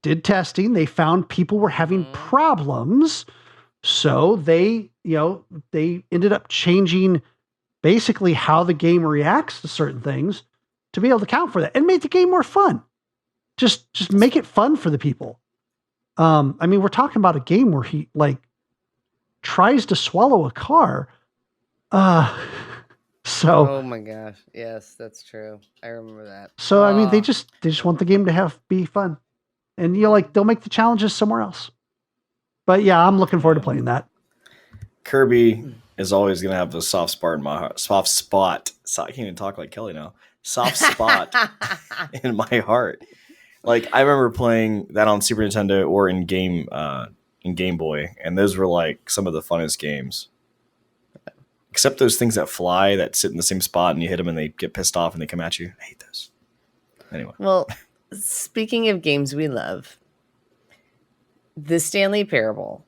did testing. They found people were having problems, so they ended up changing basically how the game reacts to certain things to be able to account for that and make the game more fun. Just make it fun for the people. I mean, we're talking about a game where he tries to swallow a car. So. Oh my gosh! Yes, that's true. I remember that. So I mean, they just want the game to be fun, and they'll make the challenges somewhere else. But yeah, I'm looking forward to playing that. Kirby is always going to have a soft spot in my heart. Soft spot. So I can't even talk like Kelly now. Soft spot in my heart. Like I remember playing that on Super Nintendo or in Game Boy, and those were like some of the funnest games. Except those things that fly that sit in the same spot and you hit them and they get pissed off and they come at you. I hate those. Anyway. Well, speaking of games we love, the Stanley Parable,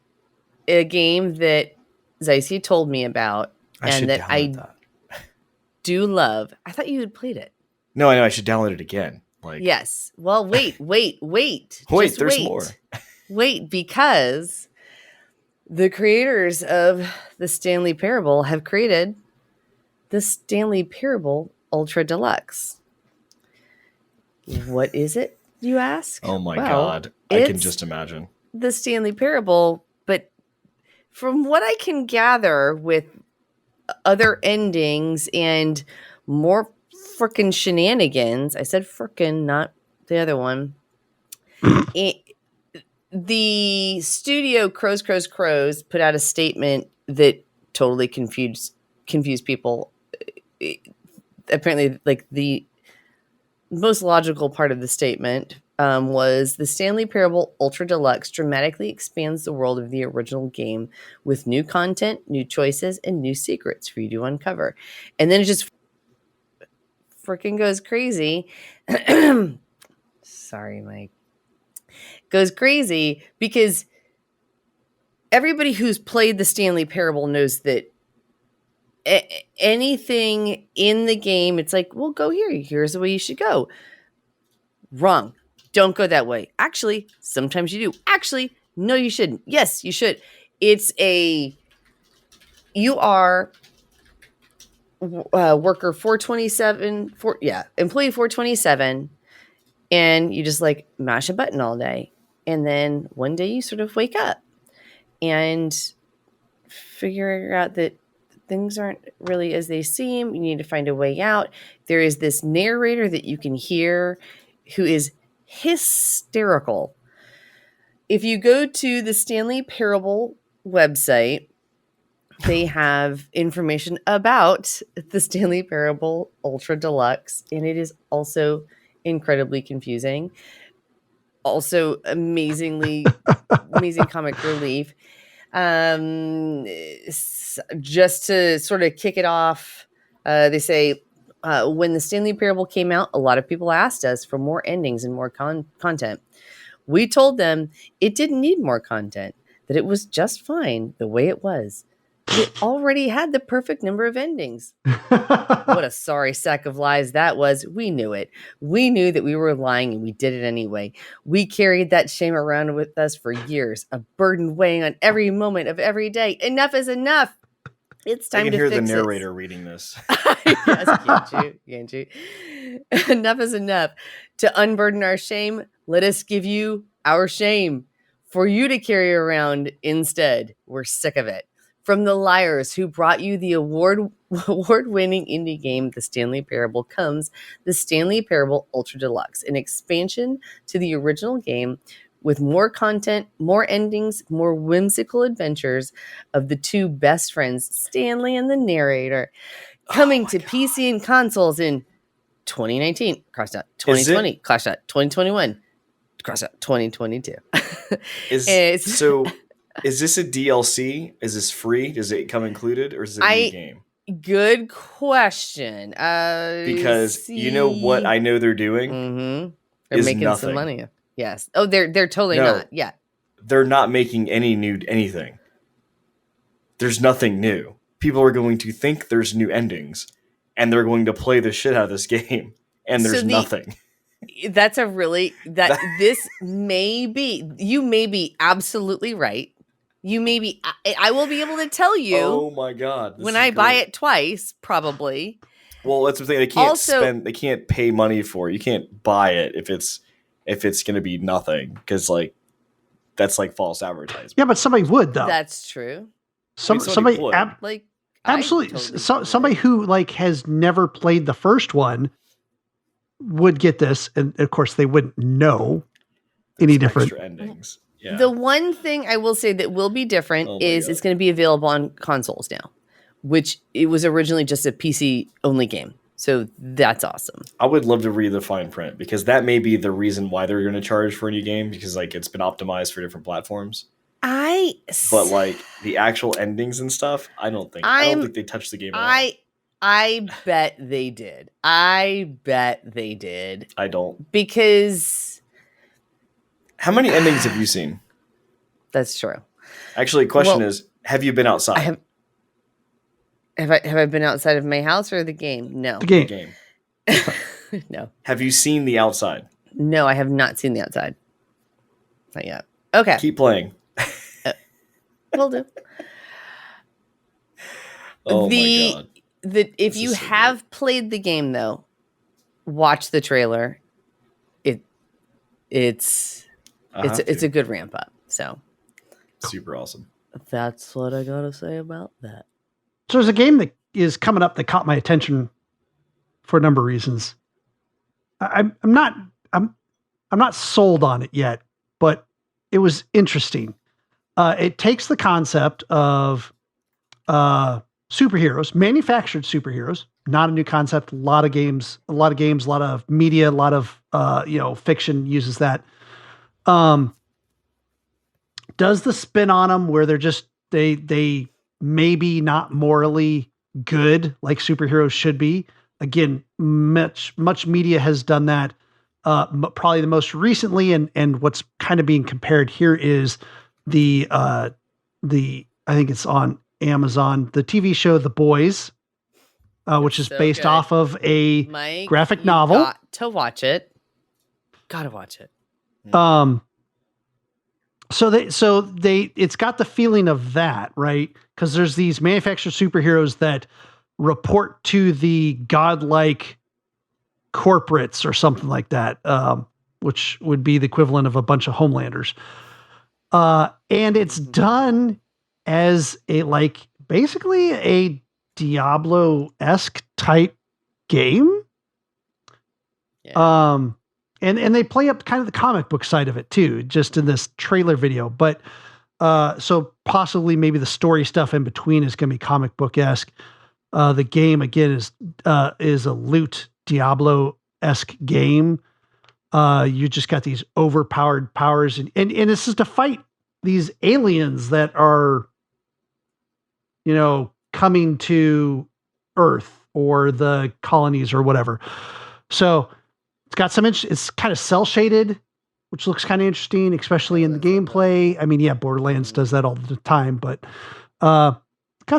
a game that Zycie told me about and that I do love. I thought you had played it. No, I know. I should download it again. Yes. Well, wait. Wait, there's more. Wait, because the creators of the Stanley Parable have created the Stanley Parable Ultra Deluxe. What is it, you ask? Oh my God. I can just imagine. The Stanley Parable, but from what I can gather with other endings and more frickin' shenanigans, I said frickin', not the other one. The studio Crows put out a statement that totally confused people. Apparently, the most logical part of the statement was the Stanley Parable Ultra Deluxe dramatically expands the world of the original game with new content, new choices, and new secrets for you to uncover. And then it just freaking goes crazy. Sorry, Mike. Goes crazy because everybody who's played the Stanley Parable knows that anything in the game, it's like, well, go here. Here's the way you should go. Wrong. Don't go that way. Actually, sometimes you do. Actually, no, you shouldn't. Yes, you should. It's a you are worker 427, employee 427, and you just like mash a button all day. And then one day you sort of wake up and figure out that things aren't really as they seem. You need to find a way out. There is this narrator that you can hear who is hysterical. If you go to the Stanley Parable website, they have information about the Stanley Parable Ultra Deluxe, and it is also incredibly confusing. Also amazing comic relief. Just to sort of kick it off, they say, when the Stanley Parable came out, a lot of people asked us for more endings and more content. We told them it didn't need more content, that it was just fine the way it was. It already had the perfect number of endings. What a sorry sack of lies that was. We knew it. We knew that we were lying, and we did it anyway. We carried that shame around with us for years, a burden weighing on every moment of every day. Enough is enough. It's time to fix it. I can hear the narrator reading this. Yes, can't you? Enough is enough. To unburden our shame, let us give you our shame for you to carry around instead. We're sick of it. From the liars who brought you the award-winning indie game, The Stanley Parable, comes The Stanley Parable Ultra Deluxe, an expansion to the original game with more content, more endings, more whimsical adventures of the two best friends, Stanley and the narrator, coming to PC and consoles in 2019, crossed out 2020, crossed out 2021, crossed out 2022. Is this a DLC? Is this free? Does it come included, or is it a new game? Good question. Because you know what I know they're doing? Mm-hmm. They're making nothing. some money. Yes. Oh, they're totally not. Yeah. They're not making anything. There's nothing new. People are going to think there's new endings, and they're going to play the shit out of this game, and there's nothing. That's this may be, you may be absolutely right. You may be, I will be able to tell you. Oh my God. When I buy it twice, probably. Well, that's the thing. They can't pay money for it. You can't buy it if it's going to be nothing, because like that's like false advertising. Yeah, but somebody would though. That's true. Somebody would. Absolutely. Totally somebody who like has never played the first one would get this, and of course they wouldn't know any different extra endings. Yeah. The one thing I will say that will be different is it's going to be available on consoles now, which it was originally just a PC only game. So that's awesome. I would love to read the fine print, because that may be the reason why they're going to charge for a new game, because like it's been optimized for different platforms. But like the actual endings and stuff, I don't think they touched the game at all. I bet they did. I don't. Because how many endings have you seen? That's true. Actually, question is, have you been outside? Have I been outside of my house or the game? No. The game. No. Have you seen the outside? No, I have not seen the outside. Not yet. Okay. Keep playing. Will do. Oh my God. If you have played the game though, watch the trailer. It's a good ramp up. So super awesome. That's what I gotta say about that. So there's a game that is coming up that caught my attention for a number of reasons. I'm not sold on it yet, but it was interesting. It takes the concept of superheroes, manufactured superheroes, not a new concept. A lot of games, a lot of media, a lot of fiction uses that. Does the spin on them where they're just they maybe not morally good like superheroes should be. Again, much media has done that. Probably the most recently, and what's kind of being compared here is the I think it's on Amazon, the TV show The Boys, which is based off of a graphic novel. Got to watch it. Gotta watch it. So it's got the feeling of that, right? because there's these manufactured superheroes that report to the godlike corporates or something like that, which would be the equivalent of a bunch of Homelanders. And it's done as basically a Diablo-esque type game. Yeah. And they play up kind of the comic book side of it too, just in this trailer video. But so possibly maybe the story stuff in between is going to be comic book-esque. The game again is a loot Diablo-esque game. You just got these overpowered powers, and this is to fight these aliens that are, coming to Earth or the colonies or whatever. So it's got some, it's kind of cell shaded, which looks kind of interesting, especially in the gameplay. I mean, yeah, Borderlands does that all the time, but got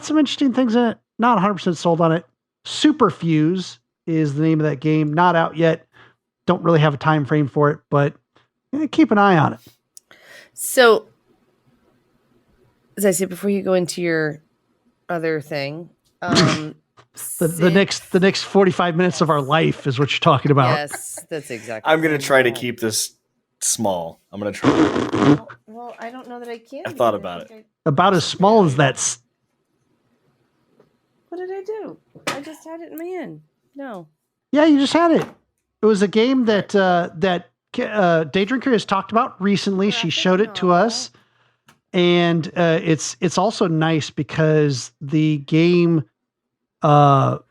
some interesting things in it. Not 100% sold on it. Superfuse is the name of that game. Not out yet. Don't really have a time frame for it, but keep an eye on it. So, as I said before, you go into your other thing. The next 45 minutes of our life is what you're talking about. Yes, that's exactly. I'm going to try to keep this small. I'm going to try. Well, I don't know that I can. I thought about it. About as small as that. What did I do? I just had it in my hand. No. Yeah, you just had it. It was a game that Daydrinker has talked about recently. She showed it to us, and it's also nice because the game, it's a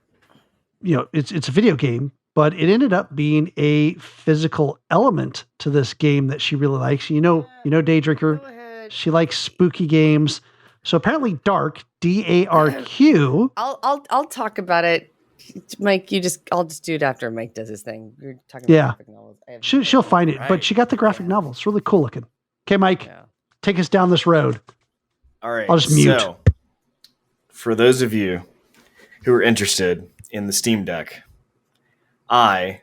video game, but it ended up being a physical element to this game that she really likes. Daydrinker, she likes spooky games. So apparently, Dark, DARQ. I'll talk about it. Mike, I'll just do it after Mike does his thing. You're talking about graphic novels. She'll find it, but she got the graphic novel. It's really cool looking. Okay, Mike, take us down this road. All right. I'll just mute. So, for those of you who are interested in the Steam Deck, I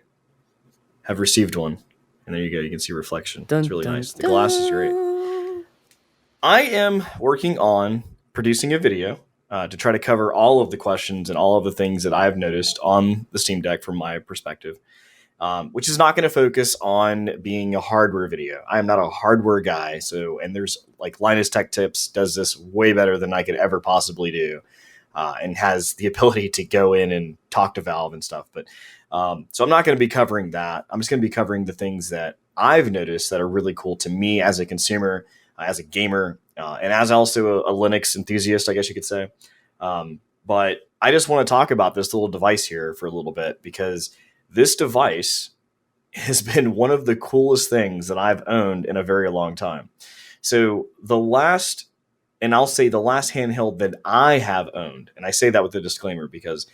have received one. And there you go. You can see reflection. It's really nice. The glass is great. I am working on producing a video to try to cover all of the questions and all of the things that I've noticed on the Steam Deck from my perspective, which is not going to focus on being a hardware video. I am not a hardware guy. And there's Linus Tech Tips does this way better than I could ever possibly do, and has the ability to go in and talk to Valve and stuff. But so I'm not going to be covering that. I'm just going to be covering the things that I've noticed that are really cool to me as a consumer, as a gamer, and as also a Linux enthusiast, I guess you could say. But I just want to talk about this little device here for a little bit, because this device has been one of the coolest things that I've owned in a very long time. So I'll say the last handheld that I have owned, and I say that with a disclaimer because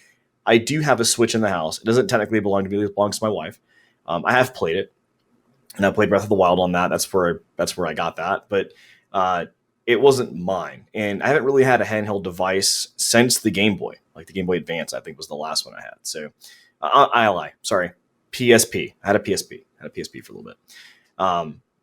I do have a Switch in the house. It doesn't technically belong to me; it belongs to my wife. I have played it, and I played Breath of the Wild on that. That's where I got that, but it wasn't mine. And I haven't really had a handheld device since the Game Boy, like the Game Boy Advance, I think was the last one I had. So I lie. Sorry. PSP. I had a PSP. For a little bit.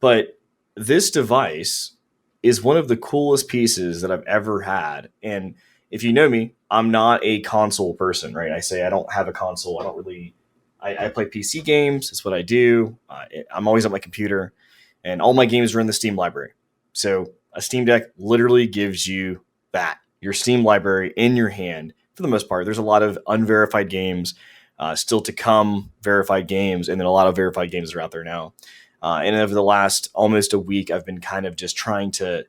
But this device is one of the coolest pieces that I've ever had. And if you know me, I'm not a console person, right? I say I don't have a console. I don't really... I play PC games. That's what I do. I'm always on my computer. And all my games are in the Steam library. So a Steam Deck literally gives you that, your Steam library in your hand for the most part. There's a lot of unverified games still to come, verified games, and then a lot of verified games are out there now. And over the last almost a week, I've been kind of just trying to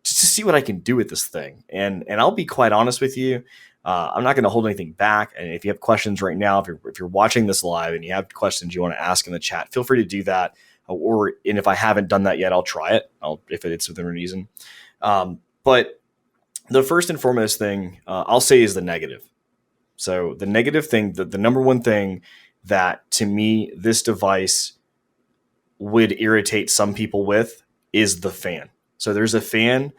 see what I can do with this thing. And I'll be quite honest with you. I'm not going to hold anything back. And if you have questions right now, if you're watching this live and you have questions you want to ask in the chat, feel free to do that. And if I haven't done that yet, I'll try it. If it's within reason. But the first and foremost thing I'll say is the negative. So the negative thing, the number one thing that to me this device would irritate some people with is the fan. So there's a fan.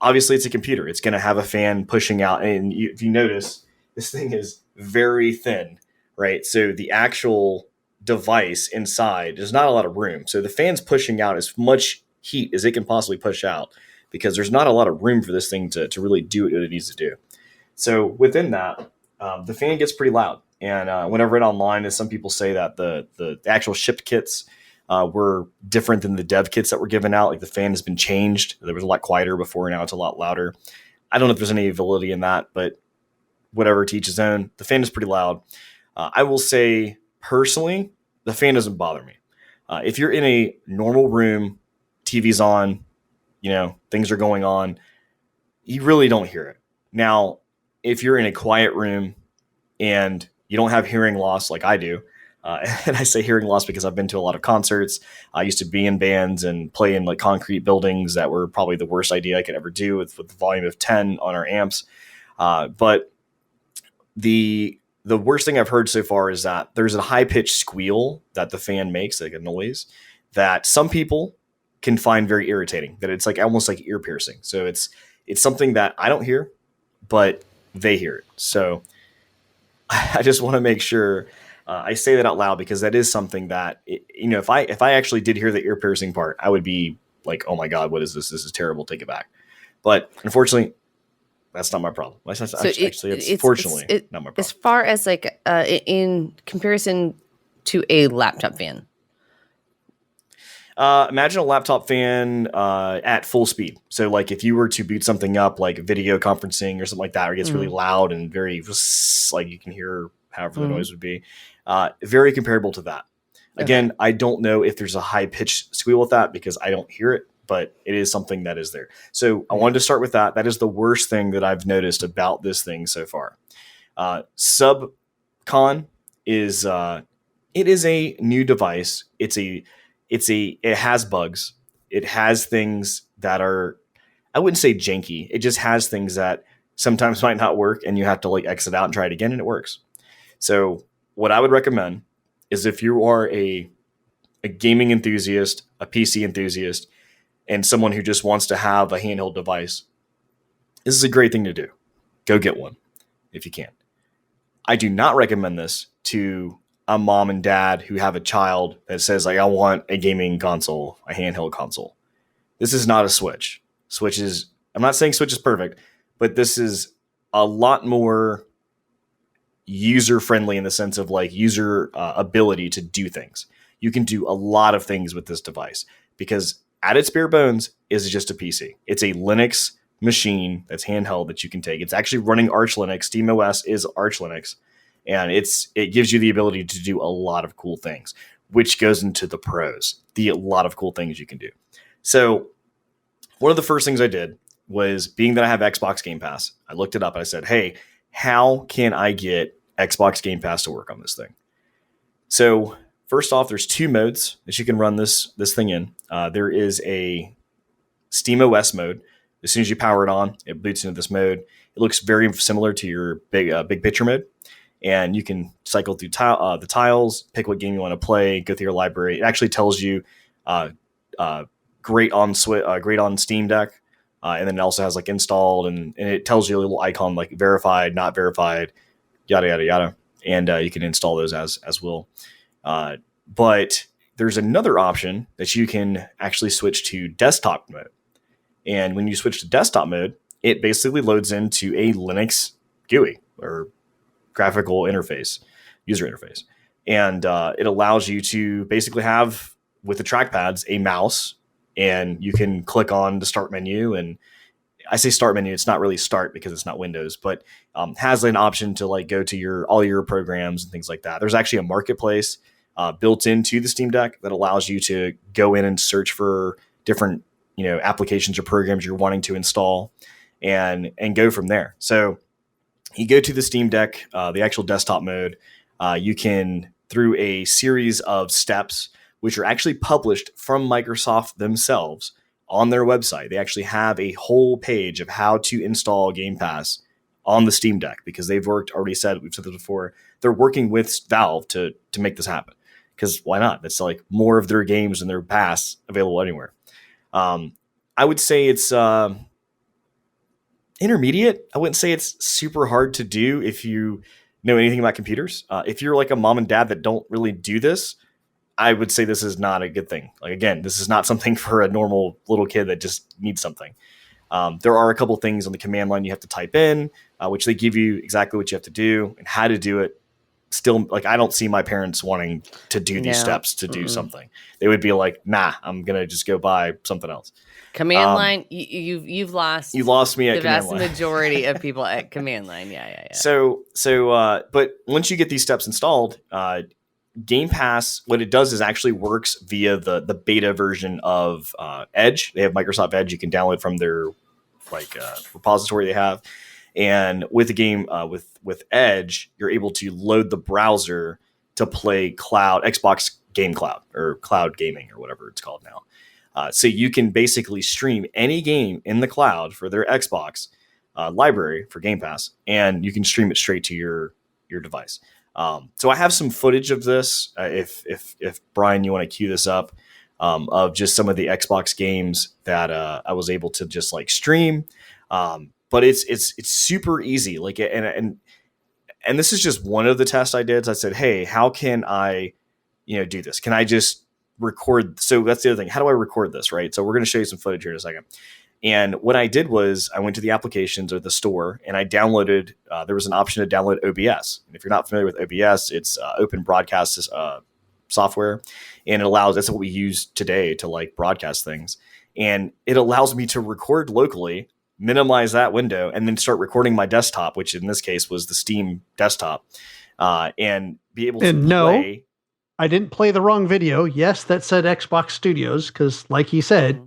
Obviously, it's a computer. It's going to have a fan pushing out. And if you notice, this thing is very thin, right? So the actual device inside, there's not a lot of room. So the fan's pushing out as much heat as it can possibly push out. because there's not a lot of room for this thing to really do what it needs to do. So within that, the fan gets pretty loud. And when I've read online, some people say that the actual shipped kits were different than the dev kits that were given out. Like the fan has been changed. There was a lot quieter before, now it's a lot louder. I don't know if there's any validity in that, but whatever, to each his own. The fan is pretty loud. I will say, personally, the fan doesn't bother me. If you're in a normal room, TV's on, things are going on, you really don't hear it. Now, if you're in a quiet room and you don't have hearing loss like I do, and I say hearing loss because I've been to a lot of concerts. I used to be in bands and play in like concrete buildings that were probably the worst idea I could ever do with the volume of 10 on our amps. But the worst thing I've heard so far is that there's a high-pitched squeal that the fan makes, like a noise, that some people can find very irritating, that it's like almost like ear piercing. So it's something that I don't hear, but they hear it. So I just want to make sure I say that out loud, because that is something that, if I actually did hear the ear piercing part, I would be like, oh my God, what is this? This is terrible. Take it back. But unfortunately, that's not my problem. It's fortunately not my problem. As far as like in comparison to a laptop fan. Imagine a laptop fan at full speed. So like if you were to boot something up like video conferencing or something like that, where it gets really loud and very like you can hear however the noise would be, very comparable to that. Again, I don't know if there's a high pitched squeal with that because I don't hear it, but it is something that is there. So I wanted to start with that. That is the worst thing that I've noticed about this thing so far. Subcon is it is a new device. It has bugs. It has things that are, I wouldn't say janky. It just has things that sometimes might not work, and you have to like exit out and try it again, and it works. So what I would recommend is, if you are a gaming enthusiast, a PC enthusiast, and someone who just wants to have a handheld device, this is a great thing to do. Go get one if you can. I do not recommend this to a mom and dad who have a child that says, like, I want a gaming console, a handheld console. This is not a Switch. I'm not saying Switch is perfect, but this is a lot more user-friendly in the sense of like user ability to do things. You can do a lot of things with this device because at its bare bones is just a PC. It's a Linux machine that's handheld that you can take. It's actually running Arch Linux. SteamOS is Arch Linux. And it gives you the ability to do a lot of cool things, which goes into the pros, a lot of cool things you can do. So one of the first things I did was, being that I have Xbox Game Pass, I looked it up and I said, hey, how can I get Xbox Game Pass to work on this thing? So first off, there's 2 modes that you can run this thing in. There is a SteamOS mode. As soon as you power it on, it boots into this mode. It looks very similar to your big picture mode. And you can cycle through the tiles, pick what game you want to play, go through your library. It actually tells you great on Steam Deck, and then it also has like installed, and it tells you a little icon like verified, not verified, yada yada yada, and you can install those as well. But there's another option that you can actually switch to desktop mode, and when you switch to desktop mode, it basically loads into a Linux GUI or graphical interface, user interface. And it allows you to basically have, with the trackpads, a mouse, and you can click on the start menu. And I say start menu, it's not really start because it's not Windows, but has an option to like go to all your programs and things like that. There's actually a marketplace built into the Steam Deck that allows you to go in and search for different, applications or programs you're wanting to install and go from there. So you go to the Steam Deck, the actual desktop mode. You can, through a series of steps, which are actually published from Microsoft themselves on their website. They actually have a whole page of how to install Game Pass on the Steam Deck, because we've said this before, they're working with Valve to make this happen. Because why not? That's like more of their games and their pass available anywhere. I would say it's intermediate. I wouldn't say it's super hard to do if you know anything about computers. If you're like a mom and dad that don't really do this, I would say this is not a good thing. Like, again, this is not something for a normal little kid that just needs something. There are a couple things on the command line you have to type in, which they give you exactly what you have to do and how to do it. Still, like, I don't see my parents wanting to do these steps to do something. They would be like, nah, I'm going to just go buy something else. Command line, you've lost. You lost me at the command vast line. majority of people at command line. Yeah. So, but once you get these steps installed, Game Pass, what it does is actually works via the beta version of Edge. They have Microsoft Edge. You can download from their repository they have. And with the game, with Edge, you're able to load the browser to play Xbox Game Cloud or Cloud Gaming or whatever it's called now. So you can basically stream any game in the cloud for their Xbox library for Game Pass, and you can stream it straight to your device. So I have some footage of this. If Brian, you want to cue this up, of just some of the Xbox games that I was able to just like stream. But it's super easy. Like, and this is just one of the tests I did. So I said, hey, how can I, do this? Can I just record? So that's the other thing. How do I record this? Right. So we're going to show you some footage here in a second. And what I did was I went to the applications or the store and I downloaded, there was an option to download OBS. And if you're not familiar with OBS, it's open broadcast software. And it allows, that's what we use today to like broadcast things. And it allows me to record locally, minimize that window, and then start recording my desktop, which in this case was the Steam desktop, and be able to play. I didn't play the wrong video. Yes, that said Xbox Studios, because like he said,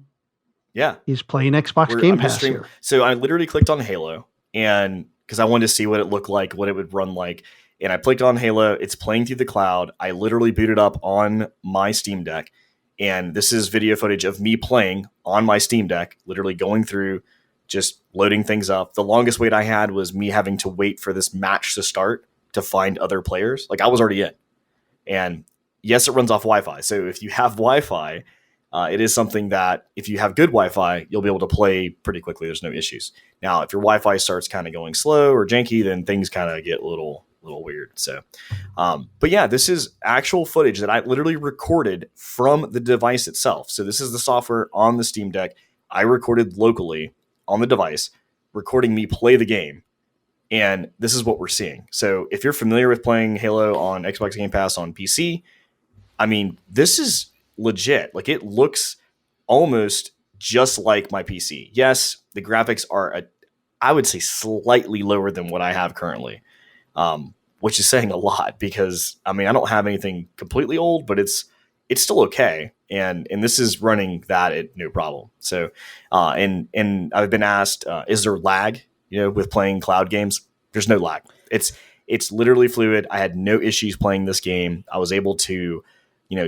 yeah, he's playing Xbox Game Pass here. So I literally clicked on Halo, and because I wanted to see what it looked like, what it would run like, and I clicked on Halo. It's playing through the cloud. I literally booted up on my Steam Deck, and this is video footage of me playing on my Steam Deck, literally going through, just loading things up. The longest wait I had was me having to wait for this match to start to find other players. Like, I was already in. And yes, it runs off Wi-Fi. So if you have Wi-Fi, it is something that if you have good Wi-Fi, you'll be able to play pretty quickly. There's no issues. Now, if your Wi-Fi starts kind of going slow or janky, then things kind of get a little weird. So, but yeah, this is actual footage that I literally recorded from the device itself. So this is the software on the Steam Deck. I recorded locally on the device, recording me play the game. And this is what we're seeing. So if you're familiar with playing Halo on Xbox Game Pass on PC, I mean, this is legit. Like, it looks almost just like my PC. Yes, the graphics are, I would say, slightly lower than what I have currently, which is saying a lot because, I mean, I don't have anything completely old, but it's still okay. And this is running that at no problem. So, and I've been asked, is there lag, with playing cloud games? There's no lag. It's literally fluid. I had no issues playing this game. I was able to,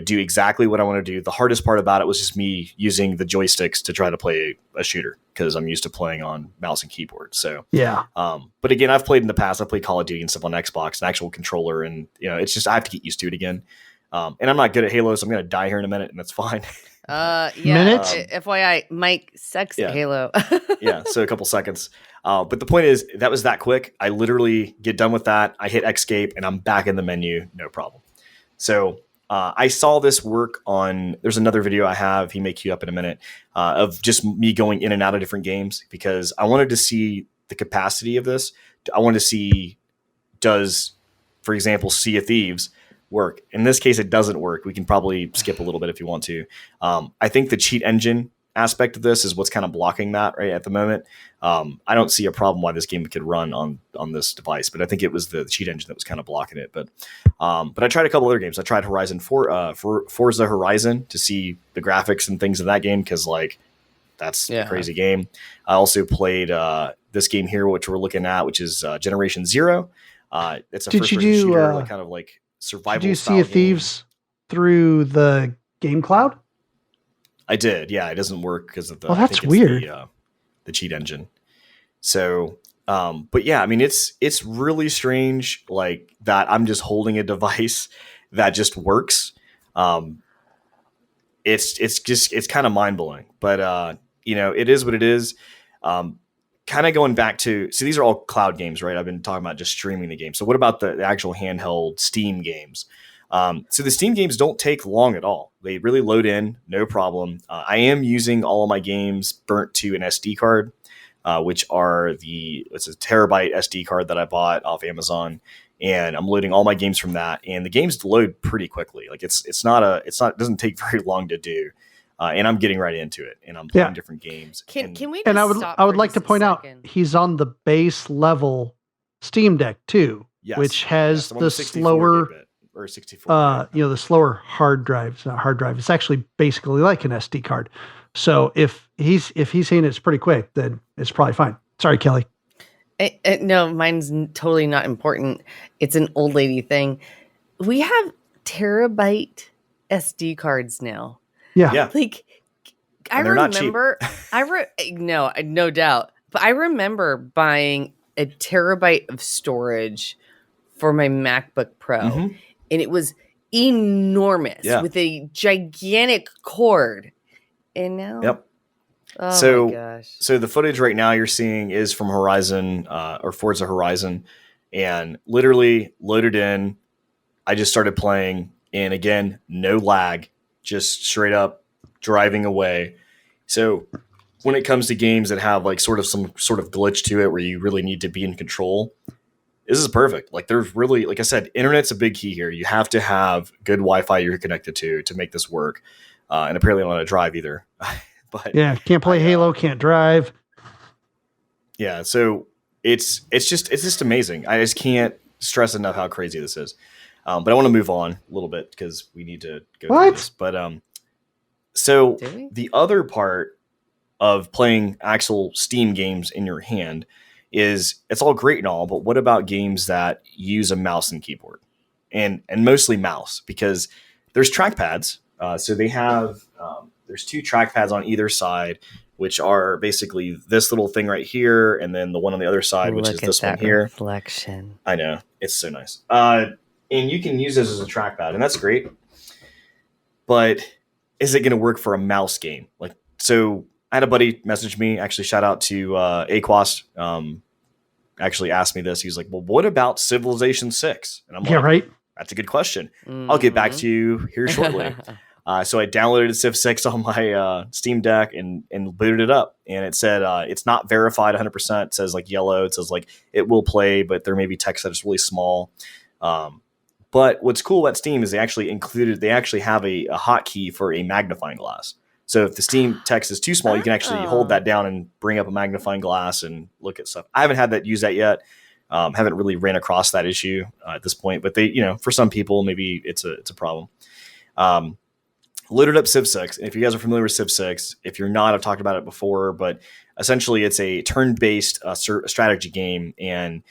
do exactly what I want to do. The hardest part about it was just me using the joysticks to try to play a shooter because I'm used to playing on mouse and keyboard. So, yeah. But again, I've played in the past. I played Call of Duty and stuff on Xbox, an actual controller. And, it's just, I have to get used to it again. And I'm not good at Halo, so I'm going to die here in a minute, and that's fine. Yeah. Minutes? FYI, Mike sucks at Halo. Yeah, so a couple seconds. But the point is, that was that quick. I literally get done with that. I hit escape, and I'm back in the menu, no problem. So I saw this work on, there's another video I have, he may queue up in a minute, of just me going in and out of different games, because I wanted to see the capacity of this. I wanted to see, does, for example, Sea of Thieves work? In this case, it doesn't work. We can probably skip a little bit if you want to. I think the cheat engine aspect of this is what's kind of blocking that right at the moment. I don't see a problem why this game could run on this device, but I think it was the cheat engine that was kind of blocking it. But I tried a couple other games. I tried Forza Horizon to see the graphics and things of that game, because that's a crazy game. I also played this game here, which we're looking at, which is Generation Zero. It's a first-person shooter, kind of like survival. Did you see Thieves through the Game Cloud? I did. Yeah, it doesn't work because of the. Well, that's weird. The cheat engine. So, but yeah, I mean, it's really strange, like that. I'm just holding a device that just works. It's kind of mind blowing, but it is what it is. Kind of going back to, so these are all cloud games, right? I've been talking about just streaming the game. So what about the actual handheld Steam games? So the Steam games don't take long at all. They really load in, no problem. I am using all of my games burnt to an SD card. which are it's a terabyte SD card that I bought off Amazon, and I'm loading all my games from that, and the games load pretty quickly. Like it doesn't take very long to do. And I'm getting right into it, and I'm playing different games. Can we? And I would like to point out he's on the base level Steam Deck too, which has the slower or 64. The slower hard drive. It's not hard drive. It's actually basically like an SD card. So if he's saying it's pretty quick, then it's probably fine. Sorry, Kelly. No, mine's totally not important. It's an old lady thing. We have terabyte SD cards now. Yeah. Like, I remember, no doubt. But I remember buying a terabyte of storage for my MacBook Pro, and it was enormous with a gigantic cord. And now, oh my gosh. So the footage right now you're seeing is from Horizon or Forza Horizon, and literally loaded in. I just started playing, and again, no lag, just straight up driving away. So when it comes to games that have like some sort of glitch to it where you really need to be in control, this is perfect. Like there's really, like I said, internet's a big key here. You have to have good Wi-Fi you're connected to make this work. And apparently I don't know how to drive either. But can't play Halo, can't drive. Yeah, so it's just amazing. I just can't stress enough how crazy this is. But I want to move on a little bit because we need to go through this. But so the other part of playing actual Steam games in your hand is it's all great and all, but what about games that use a mouse and keyboard? And mostly mouse, because there's trackpads. So they have there's two trackpads on either side, which are basically this little thing right here, and then the one on the other side, which is this one here. Reflection. I know, it's so nice. And you can use this as a trackpad, and that's great. But is it going to work for a mouse game? Like, so I had a buddy message me. Actually, shout out to Aquas. Actually asked me this. He was like, "Well, what about Civilization 6?" And I'm like, right. That's a good question. I'll get back to you here shortly. So I downloaded Civ 6 on my Steam Deck and booted it up. And it said it's not verified 100%. It says like yellow. It says like it will play, but there may be text that is really small. But what's cool about Steam is they actually have a hotkey for a magnifying glass. So if the Steam text is too small, you can actually hold that down and bring up a magnifying glass and look at stuff. I haven't had that use that yet. Haven't really ran across that issue at this point, but they, for some people, maybe it's a problem. Loaded up Civ 6. And if you guys are familiar with Civ 6, if you're not, I've talked about it before, but essentially it's a turn-based strategy game. And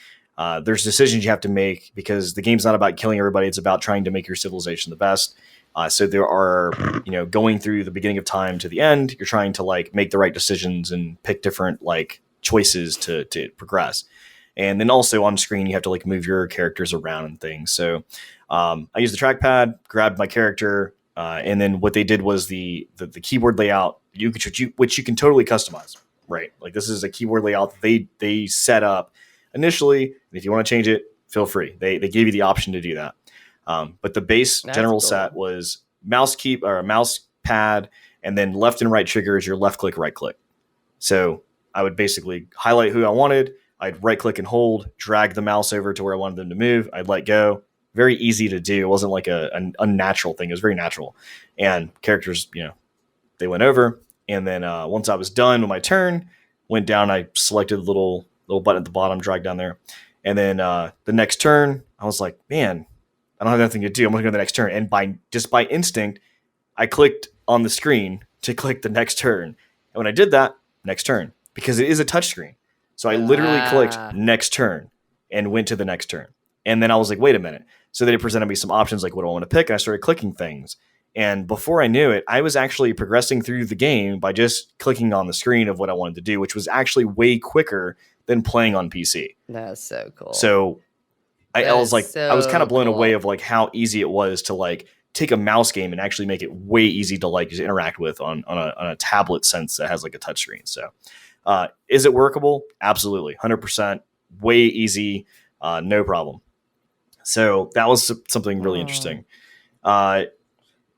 there's decisions you have to make because the game's not about killing everybody. It's about trying to make your civilization the best. So there are, going through the beginning of time to the end, you're trying to like make the right decisions and pick different like choices to progress. And then also on screen, you have to like move your characters around and things. So I used the trackpad, grabbed my character, and then what they did was the keyboard layout, which you can totally customize, right? Like this is a keyboard layout they set up initially. And if you want to change it, feel free. They gave you the option to do that. But the base general set was mouse pad, and then left and right trigger is your left click, right click. So I would basically highlight who I wanted. I'd right click and hold, drag the mouse over to where I wanted them to move. I'd let go. Very easy to do. It wasn't like an unnatural thing. It was very natural. And characters, they went over. And then once I was done with my turn, went down, I selected the little button at the bottom, dragged down there. And then the next turn, I was like, man, I don't have nothing to do. I'm going to go to the next turn. And by instinct, I clicked on the screen to click the next turn. And when I did that, next turn, because it is a touchscreen. So I literally clicked next turn and went to the next turn. And then I was like, wait a minute. So they presented me some options like what do I want to pick? And I started clicking things. And before I knew it, I was actually progressing through the game by just clicking on the screen of what I wanted to do, which was actually way quicker than playing on PC. That's so cool. So I was like, I was kind of blown away of like how easy it was to like take a mouse game and actually make it way easy to like just interact with on a tablet sense that has like a touchscreen. So is it workable? Absolutely. 100%. Way easy. No problem. So that was something really interesting.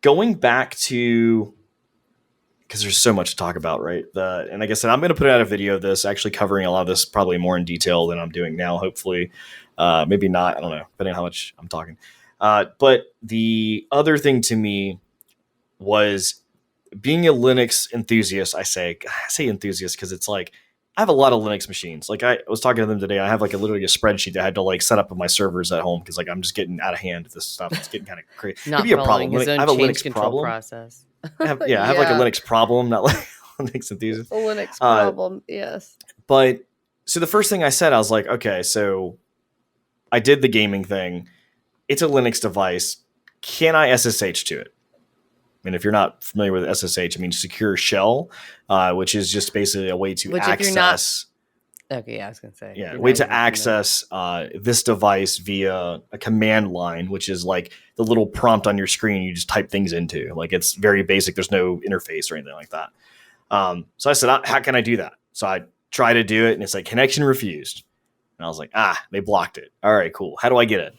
Going back to because there's so much to talk about, right? And like I said, I'm going to put out a video of this, actually covering a lot of this, probably more in detail than I'm doing now. Hopefully, maybe not. I don't know, depending on how much I'm talking. But the other thing to me was being a Linux enthusiast. I say enthusiast because it's like I have a lot of Linux machines. Like I was talking to them today. I have like literally a spreadsheet that I had to like set up with my servers at home because like I'm just getting out of hand with this stuff. It's getting kind of crazy. Not Maybe a following problem. his own I have a change Linux control problem. process. I have like a Linux problem, not like Linux enthusiast. A Linux problem, yes. But so the first thing I said, I was like, okay, so I did the gaming thing. It's a Linux device. Can I SSH to it? And if you're not familiar with SSH, it means secure shell, which is just basically a way to access. Okay, yeah, I was gonna say. Yeah, way to access this device via a command line, which is like the little prompt on your screen you just type things into. Like it's very basic. There's no interface or anything like that. So I said, how can I do that? So I try to do it, and it's like connection refused. And I was like, they blocked it. All right, cool. How do I get it?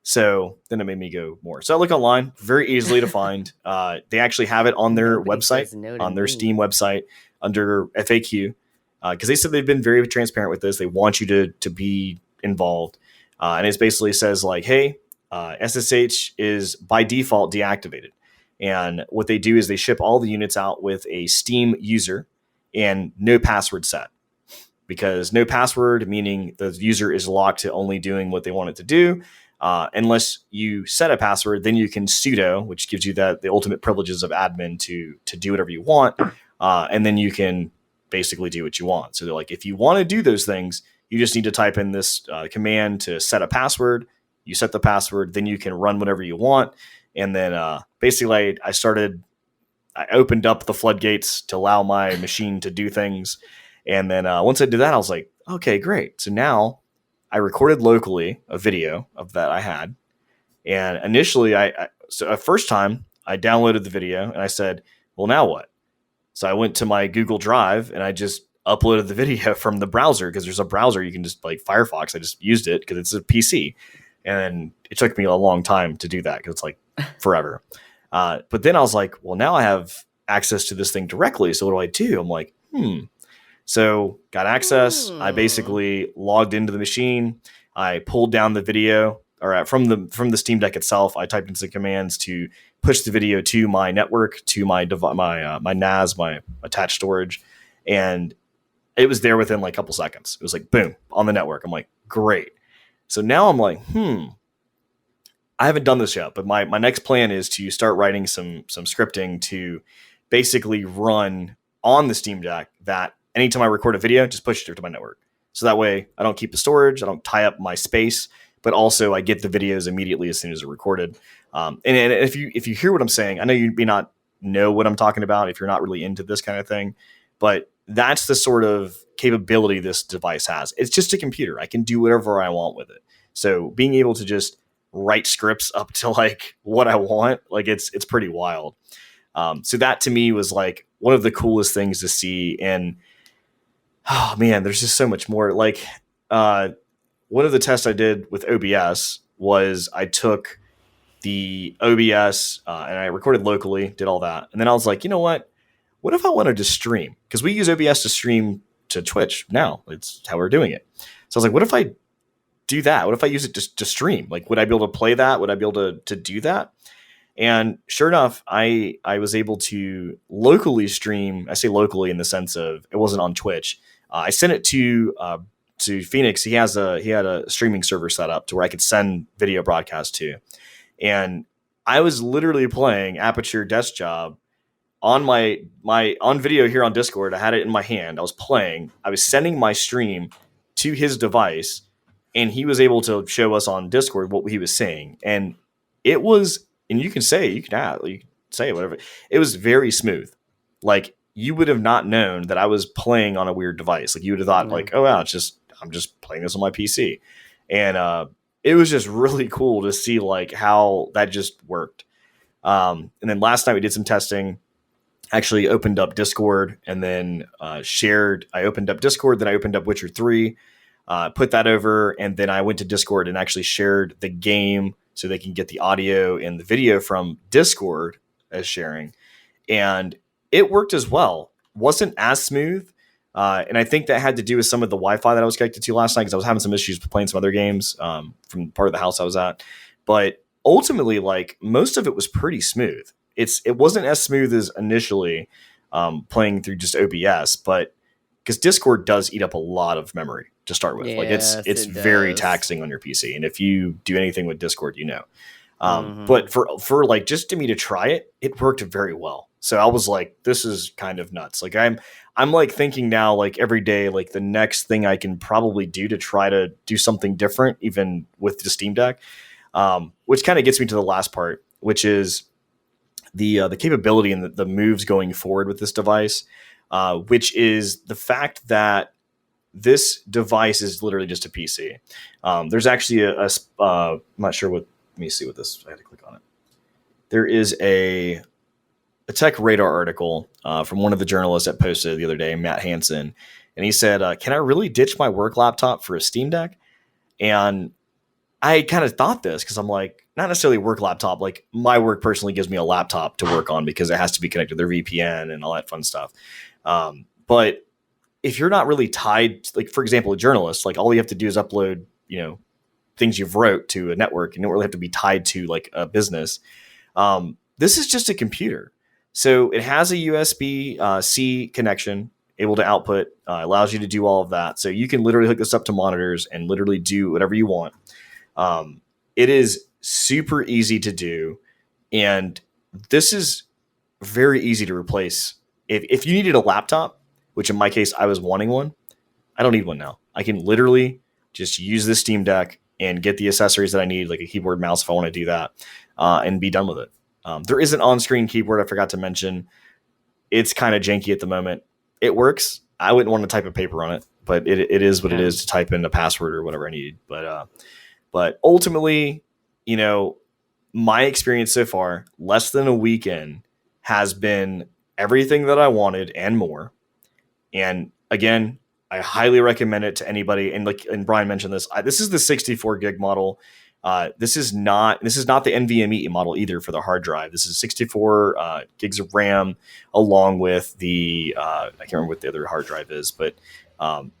So then it made me go more. So I look online, very easily to find. They actually have it on their website, on their Steam website under FAQ. Because they said they've been very transparent with this. They want you to be involved. And it basically says like, hey, SSH is by default deactivated. And what they do is they ship all the units out with a Steam user and no password set. Because no password, meaning the user is locked to only doing what they want it to do. Unless you set a password, then you can sudo, which gives you the ultimate privileges of admin to do whatever you want. And then you can basically do what you want. So they're like, if you want to do those things, you just need to type in this command to set a password. You set the password, then you can run whatever you want. And then basically I opened up the floodgates to allow my machine to do things. And then once I did that, I was like, okay, great. So now I recorded locally a video of that I had. And initially, so first time I downloaded the video and I said, well, now what? So I went to my Google Drive and I just uploaded the video from the browser because there's a browser you can just like Firefox. I just used it because it's a PC. And it took me a long time to do that because it's like forever. But then I was like, well, now I have access to this thing directly. So what do I do? I'm like, So got access. I basically logged into the machine. I pulled down the video from the Steam Deck itself. I typed in some commands to push the video to my network, to my NAS, my attached storage, and it was there within like a couple seconds. It was like boom on the network. I'm like, great. So now I'm like, I haven't done this yet, but my next plan is to start writing some scripting to basically run on the Steam Deck that anytime I record a video, just push it to my network. So that way I don't keep the storage, I don't tie up my space, but also I get the videos immediately as soon as they're recorded. And if you hear what I'm saying, I know you may not know what I'm talking about if you're not really into this kind of thing, but that's the sort of capability this device has. It's just a computer. I can do whatever I want with it. So being able to just write scripts up to like what I want, like it's pretty wild. So that to me was like one of the coolest things to see. And oh man, there's just so much more. Like one of the tests I did with OBS was I took the OBS and I recorded locally, did all that. And then I was like, you know what? What if I wanted to stream? Because we use OBS to stream to Twitch now. It's how we're doing it. So I was like, what if I do that? What if I use it to stream? Like, would I be able to play that? Would I be able to do that? And sure enough, I was able to locally stream. I say locally in the sense of it wasn't on Twitch. I sent it to Phoenix. He had a streaming server set up to where I could send video broadcasts to. And I was literally playing Aperture Desk Job on my on video here on Discord. I had it in my hand. I was playing. I was sending my stream to his device, and he was able to show us on Discord what he was saying. And it was, and you can say whatever. It was very smooth. Like you would have not known that I was playing on a weird device. Like you would have thought like, oh wow, I'm just playing this on my PC. And it was just really cool to see like how that just worked. And then last night we did some testing. Actually opened up Discord and then shared. I opened up Discord, then I opened up Witcher 3, put that over, and then I went to Discord and actually shared the game so they can get the audio and the video from Discord as sharing. And it worked as well. Wasn't as smooth. And I think that had to do with some of the Wi-Fi that I was connected to last night because I was having some issues playing some other games from part of the house I was at. But ultimately, like, most of it was pretty smooth. It wasn't as smooth as initially playing through just OBS, but because Discord does eat up a lot of memory to start with. Yes, like it's very taxing on your PC. And if you do anything with Discord, but for like just to me to try it, it worked very well. So I was like, this is kind of nuts. Like I'm like thinking now, like every day, like the next thing I can probably do to try to do something different, even with the Steam Deck, which kind of gets me to the last part, which is the capability and the moves going forward with this device, which is the fact that this device is literally just a PC. There's actually I'm not sure what. Let me see what this. I had to click on it. There is a Tech Radar article from one of the journalists that posted the other day, Matt Hansen, and he said, "Can I really ditch my work laptop for a Steam Deck?" And I kind of thought this because I'm like, not necessarily work laptop. Like my work personally gives me a laptop to work on because it has to be connected to their VPN and all that fun stuff. But if you're not really tied, like for example, a journalist, like all you have to do is upload, things you've wrote to a network. You don't really have to be tied to like a business. This is just a computer. So it has a USB-C connection, able to output, allows you to do all of that. So you can literally hook this up to monitors and literally do whatever you want. It is super easy to do. And this is very easy to replace. If you needed a laptop, which in my case, I was wanting one, I don't need one now. I can literally just use this Steam Deck and get the accessories that I need, like a keyboard, mouse, if I want to do that, and be done with it. There is an on-screen keyboard I forgot to mention. It's kind of janky at the moment. It works. I wouldn't want to type a paper on it, but it is what it is to type in a password or whatever I need. But ultimately, my experience so far, less than a week in, has been everything that I wanted and more. And again, I highly recommend it to anybody. And Brian mentioned this. This is the 64 gig model. This is not the NVMe model either for the hard drive. This is 64 gigs of RAM along with the I can't remember what the other hard drive is, but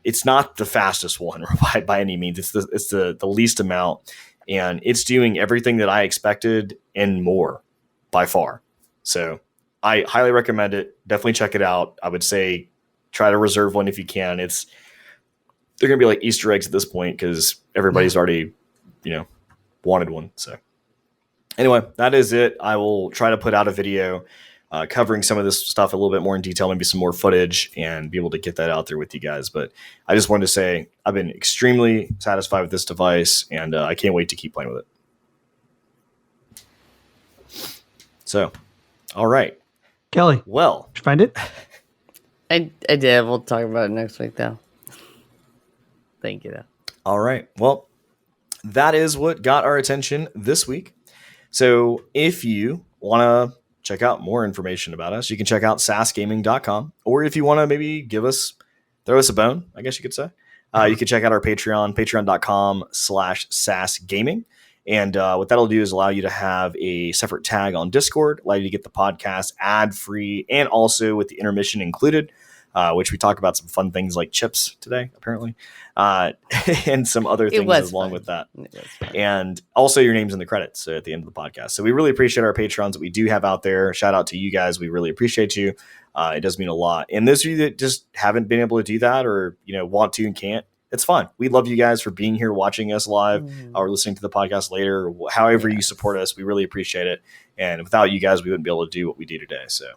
it's not the fastest one by any means. It's the least amount, and it's doing everything that I expected and more by far. So I highly recommend it. Definitely check it out. I would say try to reserve one if you can. They're going to be like Easter eggs at this point because everybody's already, wanted one. So anyway, that is it. I will try to put out a video covering some of this stuff a little bit more in detail, maybe some more footage, and be able to get that out there with you guys. But I just wanted to say I've been extremely satisfied with this device, and I can't wait to keep playing with it. So, all right. Kelly. Well. Did you find it? I did. We'll talk about it next week, though. Thank you, though. All right. Well, that is what got our attention this week. So if you want to check out more information about us, you can check out sasgaming.com. Or if you want to maybe throw us a bone, I guess you could say, you can check out our Patreon, patreon.com/sasgaming. And what that'll do is allow you to have a separate tag on Discord, allow you to get the podcast ad-free and also with the intermission included, which we talk about some fun things like chips today, apparently, and some other things along with that. And also your name's in the credits at the end of the podcast. So we really appreciate our Patrons that we do have out there. Shout out to you guys. We really appreciate you. It does mean a lot. And those of you that just haven't been able to do that or, want to and can't, it's fun. We love you guys for being here, watching us live or listening to the podcast later, or however you support us. We really appreciate it. And without you guys, we wouldn't be able to do what we do today. So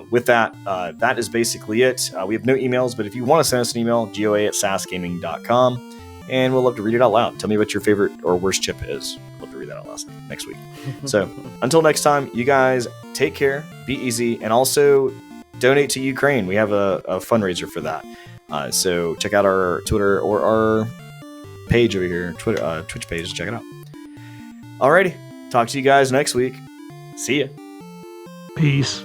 with that, that is basically it. We have no emails, but if you want to send us an email, goa@sasgaming.com, and we'll love to read it out loud. Tell me what your favorite or worst chip is. I'd love to read that out next week. So until next time, you guys take care, be easy, and also donate to Ukraine. We have a fundraiser for that. So check out our Twitter or our page over here, Twitch page. Check it out. Alrighty. Talk to you guys next week. See ya. Peace.